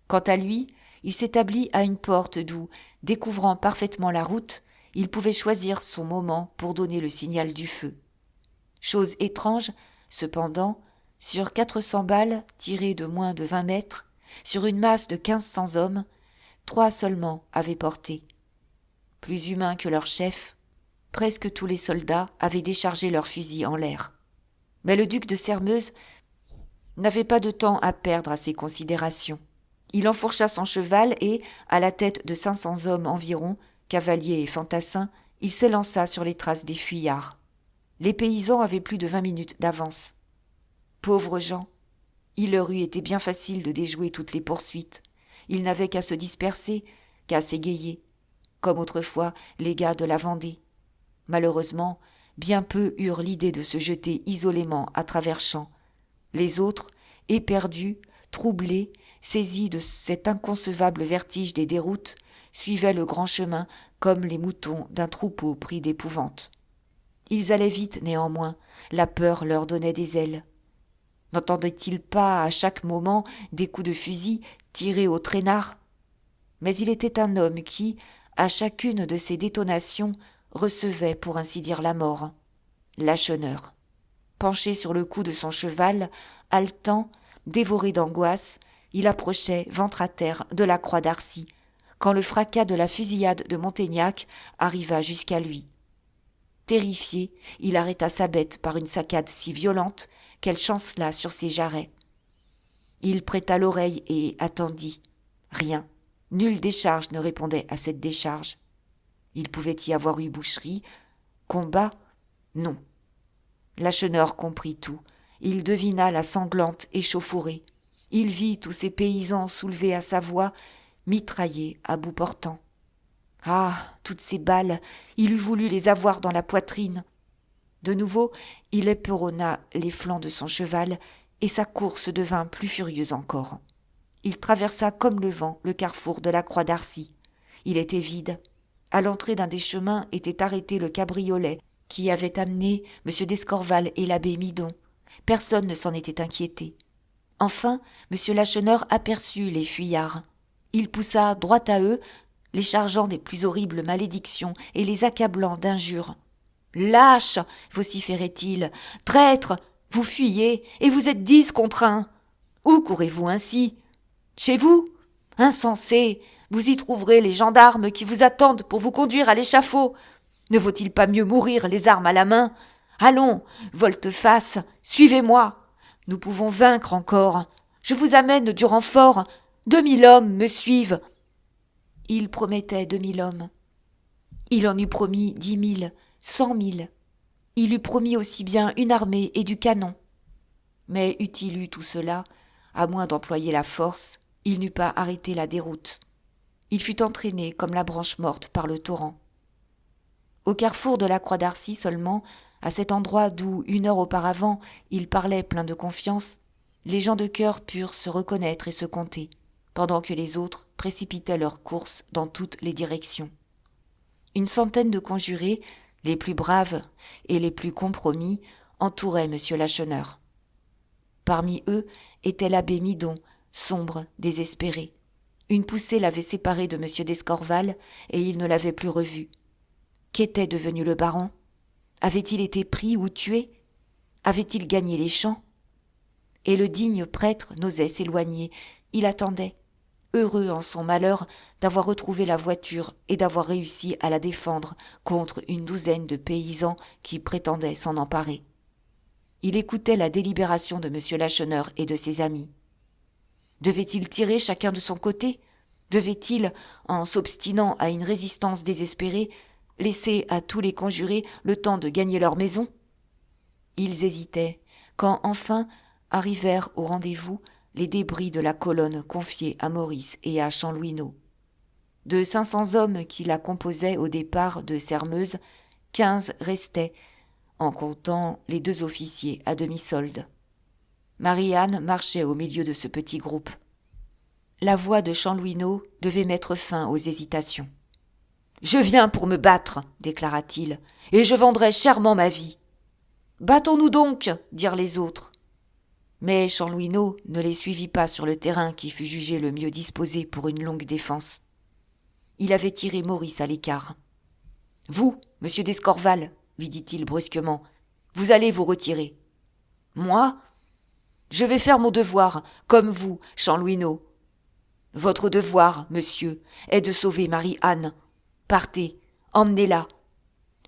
Quant à lui, il s'établit à une porte d'où, découvrant parfaitement la route, il pouvait choisir son moment pour donner le signal du feu. Chose étrange, cependant, sur 400 balles tirées de moins de 20 mètres, sur une masse de 1500 hommes, 3 seulement avaient porté. Plus humains que leur chef, presque tous les soldats avaient déchargé leurs fusils en l'air. Mais le duc de Sairmeuse n'avait pas de temps à perdre à ces considérations. Il enfourcha son cheval et, à la tête de 500 hommes environ, cavaliers et fantassins, il s'élança sur les traces des fuyards. Les paysans avaient plus de 20 minutes d'avance. Pauvres gens, il leur eût été bien facile de déjouer toutes les poursuites. Ils n'avaient qu'à se disperser, qu'à s'égayer, comme autrefois les gars de la Vendée. Malheureusement, bien peu eurent l'idée de se jeter isolément à travers champs. Les autres, éperdus, troublés, saisis de cet inconcevable vertige des déroutes, suivaient le grand chemin comme les moutons d'un troupeau pris d'épouvante. Ils allaient vite néanmoins, la peur leur donnait des ailes. N'entendaient-ils pas à chaque moment des coups de fusil tirés au traînard ? Mais il était un homme qui, à chacune de ces détonations, recevait pour ainsi dire la mort. Lacheneur. Penché sur le cou de son cheval, haletant, dévoré d'angoisse, il approchait, ventre à terre, de la croix d'Arcy, quand le fracas de la fusillade de Montaignac arriva jusqu'à lui. Terrifié, il arrêta sa bête par une saccade si violente qu'elle chancela sur ses jarrets. Il prêta l'oreille et attendit. Rien. Nulle décharge ne répondait à cette décharge. Il pouvait y avoir eu boucherie, combat, non. Lacheneur comprit tout. Il devina la sanglante échauffourée. Il vit tous ces paysans soulevés à sa voix, mitraillé à bout portant. Ah, toutes ces balles, il eût voulu les avoir dans la poitrine. De nouveau, il éperonna les flancs de son cheval, et sa course devint plus furieuse encore. Il traversa comme le vent le carrefour de la Croix d'Arcy. Il était vide. À l'entrée d'un des chemins était arrêté le cabriolet qui avait amené M. d'Escorval et l'abbé Midon. Personne ne s'en était inquiété. Enfin, M. Lacheneur aperçut les fuyards. Il poussa droit à eux, les chargeant des plus horribles malédictions et les accablant d'injures. « Lâches !» vociférait-il. « Traîtres ! Vous fuyez, et vous êtes 10 contre 1. Où courez-vous ainsi ? Chez vous ? Insensés ! Vous y trouverez les gendarmes qui vous attendent pour vous conduire à l'échafaud. Ne vaut-il pas mieux mourir les armes à la main ? Allons, volte-face, suivez-moi. Nous pouvons vaincre encore. Je vous amène du renfort. 2000 hommes me suivent. » Il promettait 2000 hommes. Il en eût promis 10 000, 100 000. Il eût promis aussi bien une armée et du canon. Mais eût-il eu tout cela, à moins d'employer la force, il n'eût pas arrêté la déroute. Il fut entraîné comme la branche morte par le torrent. Au carrefour de la Croix d'Arcy seulement, à cet endroit d'où, 1 heure auparavant, il parlait plein de confiance, les gens de cœur purent se reconnaître et se compter, pendant que les autres précipitaient leur course dans toutes les directions. Une centaine de conjurés, les plus braves et les plus compromis, entouraient M. Lacheneur. Parmi eux était l'abbé Midon, sombre, désespéré. Une poussée l'avait séparé de M. d'Escorval et il ne l'avait plus revu. Qu'était devenu le baron ? Avait-il été pris ou tué ? Avait-il gagné les champs ? Et le digne prêtre n'osait s'éloigner. Il attendait, heureux en son malheur d'avoir retrouvé la voiture et d'avoir réussi à la défendre contre une douzaine de paysans qui prétendaient s'en emparer. Il écoutait la délibération de M. Lacheneur et de ses amis. Devait-il tirer chacun de son côté ? Devait-il, en s'obstinant à une résistance désespérée, laisser à tous les conjurés le temps de gagner leur maison ? Ils hésitaient, quand enfin arrivèrent au rendez-vous les débris de la colonne confiée à Maurice et à Chanlouineau. De 500 hommes qui la composaient au départ de Sermeuse, 15 restaient, en comptant les 2 officiers à demi-solde. Marie-Anne marchait au milieu de ce petit groupe. La voix de Chanlouineau devait mettre fin aux hésitations. « Je viens pour me battre, déclara-t-il, et je vendrai chèrement ma vie. »« Battons-nous donc, dirent les autres. » Mais Chanlouineau ne les suivit pas sur le terrain qui fut jugé le mieux disposé pour une longue défense. Il avait tiré Maurice à l'écart. « Vous, monsieur d'Escorval, lui dit-il brusquement, vous allez vous retirer. »« Moi ? Je vais faire mon devoir, comme vous, Chanlouineau. »« Votre devoir, monsieur, est de sauver Marie-Anne. Partez, emmenez-la. »«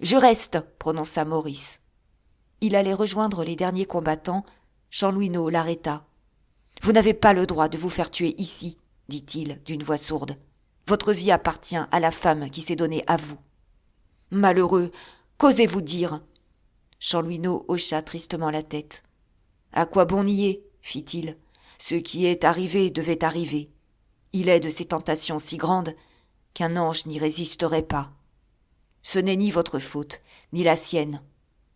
Je reste, prononça Maurice. Il allait rejoindre les derniers combattants. Chanlouineau l'arrêta. « Vous n'avez pas le droit de vous faire tuer ici, dit-il d'une voix sourde. Votre vie appartient à la femme qui s'est donnée à vous. »« Malheureux, qu'osez-vous dire ?» Chanlouineau hocha tristement la tête. « À quoi bon nier ? Fit-il. Ce qui est arrivé devait arriver. Il est de ces tentations si grandes qu'un ange n'y résisterait pas. Ce n'est ni votre faute, ni la sienne.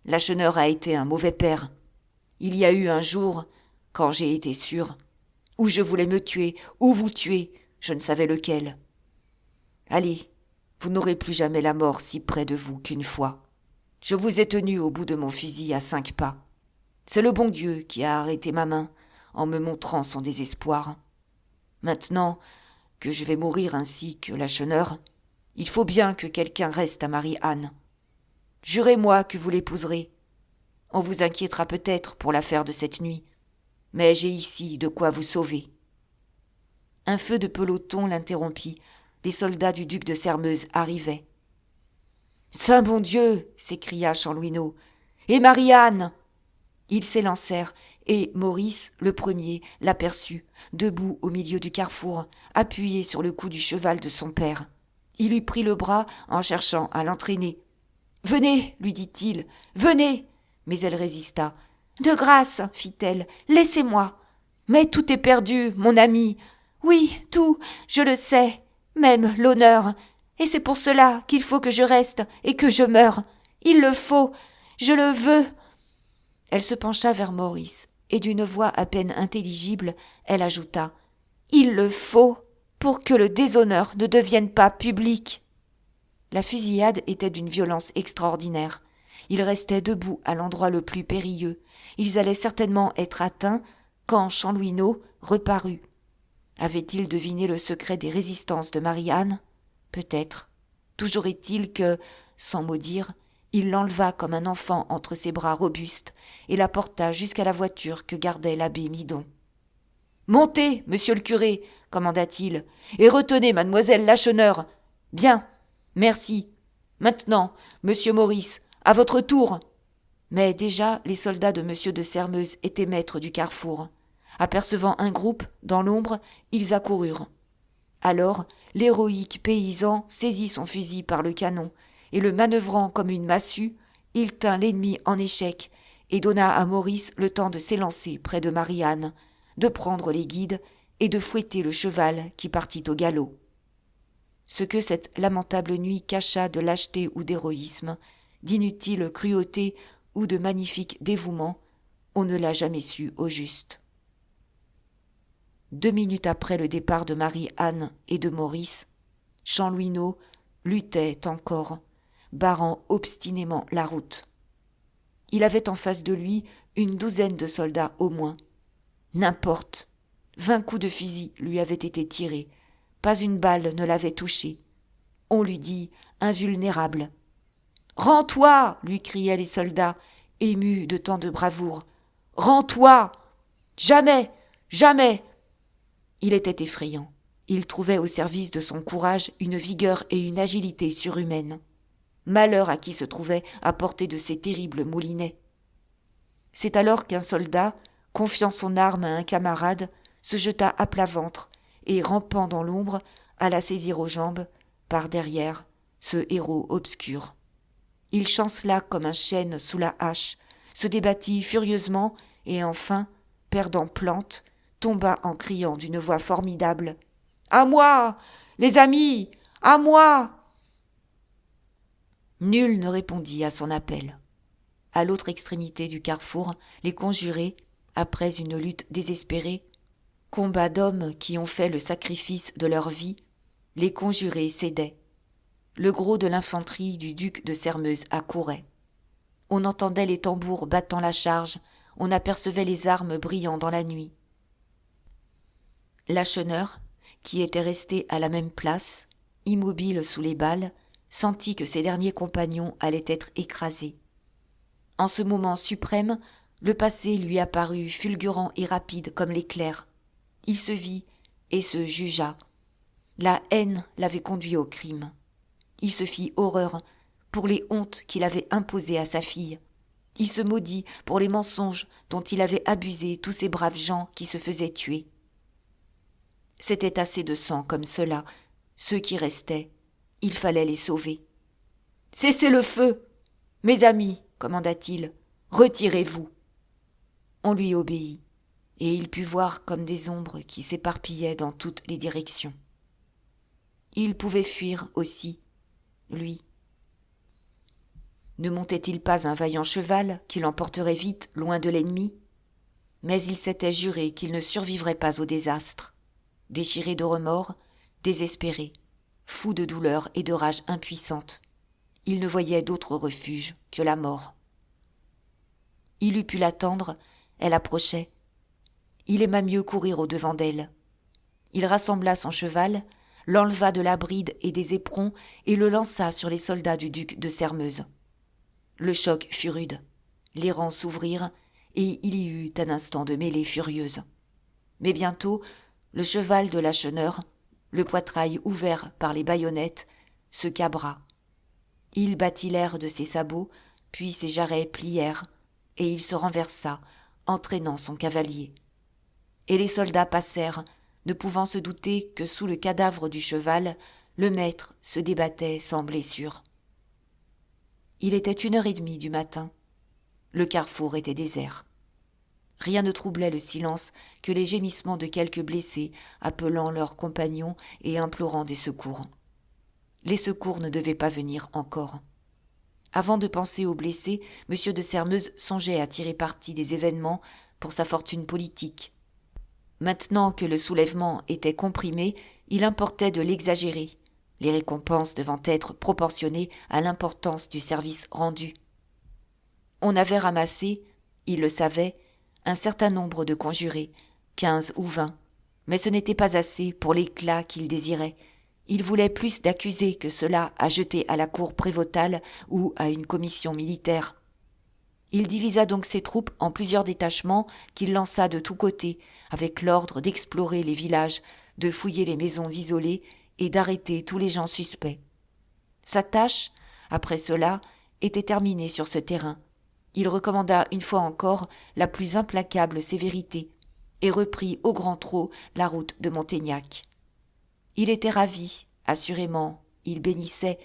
Lacheneur a été un mauvais père. Il y a eu un jour, quand j'ai été sûr, où je voulais me tuer, ou vous tuer, je ne savais lequel. Allez, vous n'aurez plus jamais la mort si près de vous qu'une fois. Je vous ai tenu au bout de mon fusil à 5 pas. C'est le bon Dieu qui a arrêté ma main en me montrant son désespoir. Maintenant que je vais mourir ainsi que Lacheneur, il faut bien que quelqu'un reste à Marie-Anne. Jurez-moi que vous l'épouserez. On vous inquiétera peut-être pour l'affaire de cette nuit, mais j'ai ici de quoi vous sauver. » Un feu de peloton l'interrompit. Les soldats du duc de Sermeuse arrivaient. « Saint bon Dieu !» s'écria Chanlouineau. « Et Marie-Anne !» Ils s'élancèrent, et Maurice, le premier, l'aperçut, debout au milieu du carrefour, appuyé sur le cou du cheval de son père. Il lui prit le bras en cherchant à l'entraîner. « Venez, lui dit-il, venez !» Mais elle résista. « De grâce, fit-elle, laissez-moi. Mais tout est perdu, mon ami. Oui, tout, je le sais, même l'honneur. Et c'est pour cela qu'il faut que je reste et que je meure. Il le faut, je le veux. » Elle se pencha vers Maurice, et d'une voix à peine intelligible, elle ajouta « Il le faut, pour que le déshonneur ne devienne pas public. » La fusillade était d'une violence extraordinaire. Ils restaient debout à l'endroit le plus périlleux. Ils allaient certainement être atteints quand Chanlouineau reparut. Avait-il deviné le secret des résistances de Marie-Anne ? Peut-être. Toujours est-il que, sans mot dire, il l'enleva comme un enfant entre ses bras robustes et la porta jusqu'à la voiture que gardait l'abbé Midon. « Montez, monsieur le curé, commanda-t-il, et retenez mademoiselle Lacheneur. Bien, merci. Maintenant, monsieur Maurice, à votre tour. » Mais déjà, les soldats de monsieur de Sairmeuse étaient maîtres du carrefour. Apercevant un groupe, dans l'ombre, ils accoururent. Alors, l'héroïque paysan saisit son fusil par le canon, et le manœuvrant comme une massue, il tint l'ennemi en échec, et donna à Maurice le temps de s'élancer près de Marie-Anne, de prendre les guides, et de fouetter le cheval qui partit au galop. Ce que cette lamentable nuit cacha de lâcheté ou d'héroïsme, d'inutile cruauté ou de magnifique dévouement, on ne l'a jamais su au juste. 2 minutes après le départ de Marie-Anne et de Maurice, Chanlouineau luttait encore, barrant obstinément la route. Il avait en face de lui une douzaine de soldats au moins. N'importe, 20 coups de fusil lui avaient été tirés, pas une balle ne l'avait touché. On lui dit invulnérable. « Rends-toi » lui criaient les soldats, émus de tant de bravoure. « Rends-toi ! Jamais, jamais !» Il était effrayant. Il trouvait au service de son courage une vigueur et une agilité surhumaines. Malheur à qui se trouvait à portée de ces terribles moulinets. C'est alors qu'un soldat, confiant son arme à un camarade, se jeta à plat ventre et, rampant dans l'ombre, alla saisir aux jambes, par derrière, ce héros obscur. Il chancela comme un chêne sous la hache, se débattit furieusement et enfin, perdant plante, tomba en criant d'une voix formidable « À moi, les amis, à moi !» Nul ne répondit à son appel. À l'autre extrémité du carrefour, les conjurés, après une lutte désespérée, combat d'hommes qui ont fait le sacrifice de leur vie, les conjurés cédaient. Le gros de l'infanterie du duc de Sairmeuse accourait. On entendait les tambours battant la charge, on apercevait les armes brillant dans la nuit. Lacheneur, qui était resté à la même place, immobile sous les balles, sentit que ses derniers compagnons allaient être écrasés. En ce moment suprême, le passé lui apparut fulgurant et rapide comme l'éclair. Il se vit et se jugea. La haine l'avait conduit au crime. Il se fit horreur pour les hontes qu'il avait imposées à sa fille. Il se maudit pour les mensonges dont il avait abusé tous ces braves gens qui se faisaient tuer. C'était assez de sang comme cela. Ceux qui restaient, il fallait les sauver. « Cessez le feu, mes amis !» commanda-t-il. « Retirez-vous !» On lui obéit, et il put voir comme des ombres qui s'éparpillaient dans toutes les directions. Il pouvait fuir aussi, lui. Ne montait-il pas un vaillant cheval qui l'emporterait vite loin de l'ennemi ? Mais il s'était juré qu'il ne survivrait pas au désastre. Déchiré de remords, désespéré, fou de douleur et de rage impuissante, il ne voyait d'autre refuge que la mort. Il eût pu l'attendre, elle approchait. Il aima mieux courir au-devant d'elle. Il rassembla son cheval, l'enleva de la bride et des éperons et le lança sur les soldats du duc de Sairmeuse. Le choc fut rude. Les rangs s'ouvrirent et il y eut un instant de mêlée furieuse. Mais bientôt, le cheval de Lacheneur, le poitrail ouvert par les baïonnettes, se cabra. Il battit l'air de ses sabots, puis ses jarrets plièrent, et il se renversa, entraînant son cavalier. Et les soldats passèrent, ne pouvant se douter que sous le cadavre du cheval, le maître se débattait sans blessure. Il était 1h30 du matin. Le carrefour était désert. Rien ne troublait le silence que les gémissements de quelques blessés appelant leurs compagnons et implorant des secours. Les secours ne devaient pas venir encore. Avant de penser aux blessés, M. de Sairmeuse songeait à tirer parti des événements pour sa fortune politique. Maintenant que le soulèvement était comprimé, il importait de l'exagérer, les récompenses devant être proportionnées à l'importance du service rendu. On avait ramassé, il le savait, un certain nombre de conjurés, 15 ou 20, mais ce n'était pas assez pour l'éclat qu'il désirait. Il voulait plus d'accusés que cela à jeter à la cour prévôtale ou à une commission militaire. Il divisa donc ses troupes en plusieurs détachements qu'il lança de tous côtés, avec l'ordre d'explorer les villages, de fouiller les maisons isolées et d'arrêter tous les gens suspects. Sa tâche, après cela, était terminée sur ce terrain. Il recommanda une fois encore la plus implacable sévérité et reprit au grand trot la route de Montaignac. Il était ravi, assurément, il bénissait,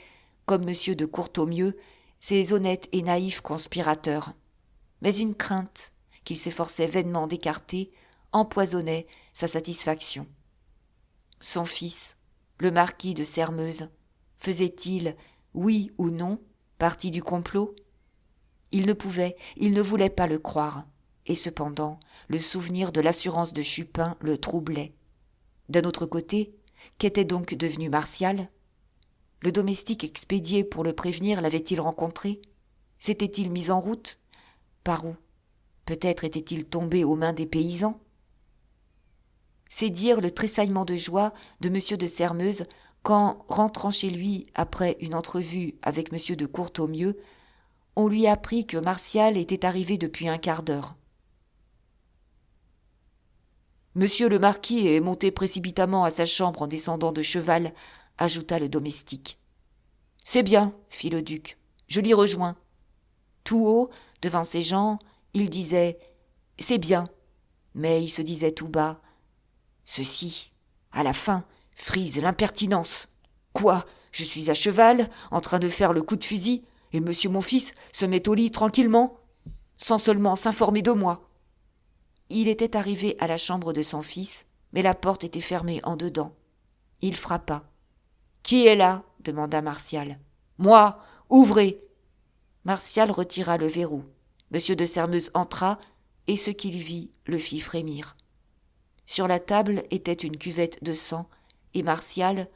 comme M. de Courtornieu, ces honnêtes et naïfs conspirateurs. Mais une crainte, qu'il s'efforçait vainement d'écarter, empoisonnait sa satisfaction. Son fils, le marquis de Sairmeuse, faisait-il, oui ou non, partie du complot ? Il ne voulait pas le croire, et cependant, le souvenir de l'assurance de Chupin le troublait. D'un autre côté, qu'était donc devenu Martial ? Le domestique expédié pour le prévenir l'avait-il rencontré ? S'était-il mis en route ? Par où ? Peut-être était-il tombé aux mains des paysans ? C'est dire le tressaillement de joie de M. de Sairmeuse quand, rentrant chez lui après une entrevue avec M. de Courtornieu, on lui apprit que Martial était arrivé depuis un quart d'heure. « Monsieur le marquis est monté précipitamment à sa chambre en descendant de cheval », ajouta le domestique. « C'est bien, » fit le duc, « je l'y rejoins. » Tout haut, devant ses gens, il disait « C'est bien », mais il se disait tout bas « Ceci, à la fin, frise l'impertinence. Quoi, je suis à cheval, en train de faire le coup de fusil, et monsieur mon fils se met au lit tranquillement, sans seulement s'informer de moi. » Il était arrivé à la chambre de son fils, mais la porte était fermée en dedans. Il frappa. « Qui est là ?» demanda Martial. « Moi, ouvrez !» Martial retira le verrou. M. de Sairmeuse entra, et ce qu'il vit le fit frémir. Sur la table était une cuvette de sang, et Martial,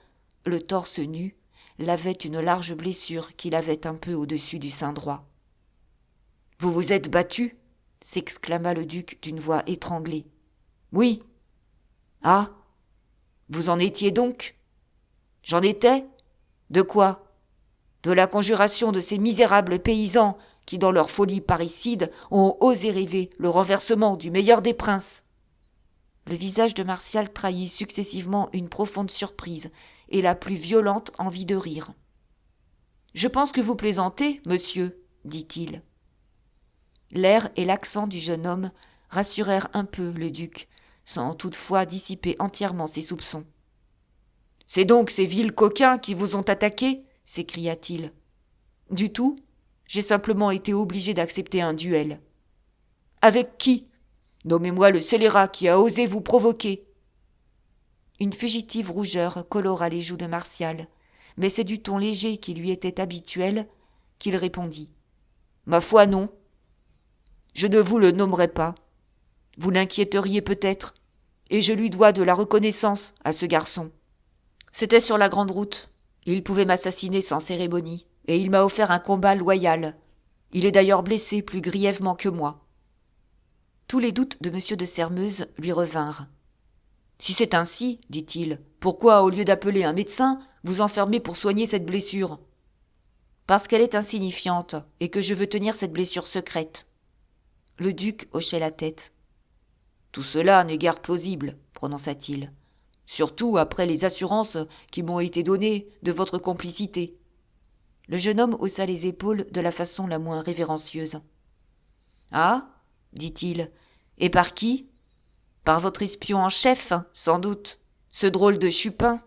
le torse nu, lavait une large blessure qu'il avait un peu au-dessus du sein droit. « Vous vous êtes battu ?» s'exclama le duc d'une voix étranglée. « Oui. »« Ah, vous en étiez donc ?»« J'en étais ? De quoi ? De la conjuration de ces misérables paysans qui, dans leur folie parricide, ont osé rêver le renversement du meilleur des princes. » Le visage de Martial trahit successivement une profonde surprise et la plus violente envie de rire. « Je pense que vous plaisantez, monsieur, » dit-il. L'air et l'accent du jeune homme rassurèrent un peu le duc, sans toutefois dissiper entièrement ses soupçons. « C'est donc ces vils coquins qui vous ont attaqué ?» s'écria-t-il. « Du tout, j'ai simplement été obligé d'accepter un duel. »« Avec qui ? Nommez-moi le scélérat qui a osé vous provoquer. » Une fugitive rougeur colora les joues de Martial, mais c'est du ton léger qui lui était habituel qu'il répondit. « Ma foi, non. Je ne vous le nommerai pas. Vous l'inquiéteriez peut-être, et je lui dois de la reconnaissance à ce garçon. C'était sur la grande route. Il pouvait m'assassiner sans cérémonie, et il m'a offert un combat loyal. Il est d'ailleurs blessé plus grièvement que moi. » Tous les doutes de M. de Sairmeuse lui revinrent. « Si c'est ainsi, dit-il, pourquoi, au lieu d'appeler un médecin, vous enfermez pour soigner cette blessure ? » « Parce qu'elle est insignifiante, et que je veux tenir cette blessure secrète. » Le duc hochait la tête. « Tout cela n'est guère plausible, prononça-t-il, surtout après les assurances qui m'ont été données de votre complicité. » Le jeune homme haussa les épaules de la façon la moins révérencieuse. « Ah, dit-il, et par qui ? Par votre espion en chef, sans doute, ce drôle de Chupin.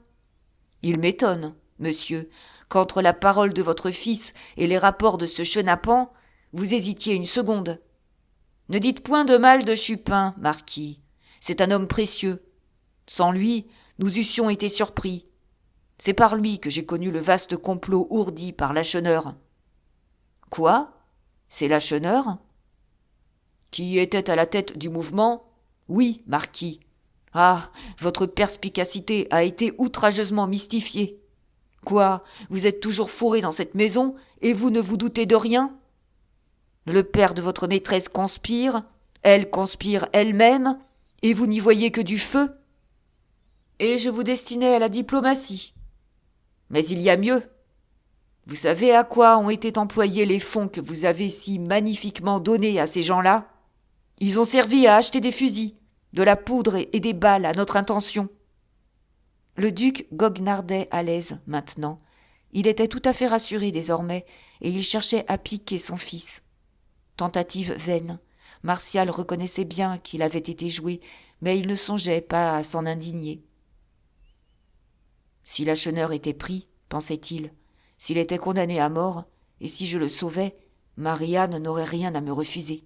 Il m'étonne, monsieur, qu'entre la parole de votre fils et les rapports de ce chenapan, vous hésitiez une seconde. » Ne dites point de mal de Chupin, marquis. C'est un homme précieux. Sans lui, nous eussions été surpris. C'est par lui que j'ai connu le vaste complot ourdi par Lacheneur. Quoi? C'est Lacheneur? Qui était à la tête du mouvement? Oui, marquis. Ah, votre perspicacité a été outrageusement mystifiée. Quoi? Vous êtes toujours fourré dans cette maison et vous ne vous doutez de rien? Le père de votre maîtresse conspire, elle conspire elle-même, et vous n'y voyez que du feu? Et je vous destinais à la diplomatie. Mais il y a mieux. Vous savez à quoi ont été employés les fonds que vous avez si magnifiquement donnés à ces gens-là? Ils ont servi à acheter des fusils, de la poudre et des balles à notre intention. Le duc goguenardait à l'aise maintenant. Il était tout à fait rassuré désormais, et il cherchait à piquer son fils. Tentative vaine. Martial reconnaissait bien qu'il avait été joué, mais il ne songeait pas à s'en indigner. Si Lacheneur était pris, pensait-il, s'il était condamné à mort, et si je le sauvais, Marianne n'aurait rien à me refuser.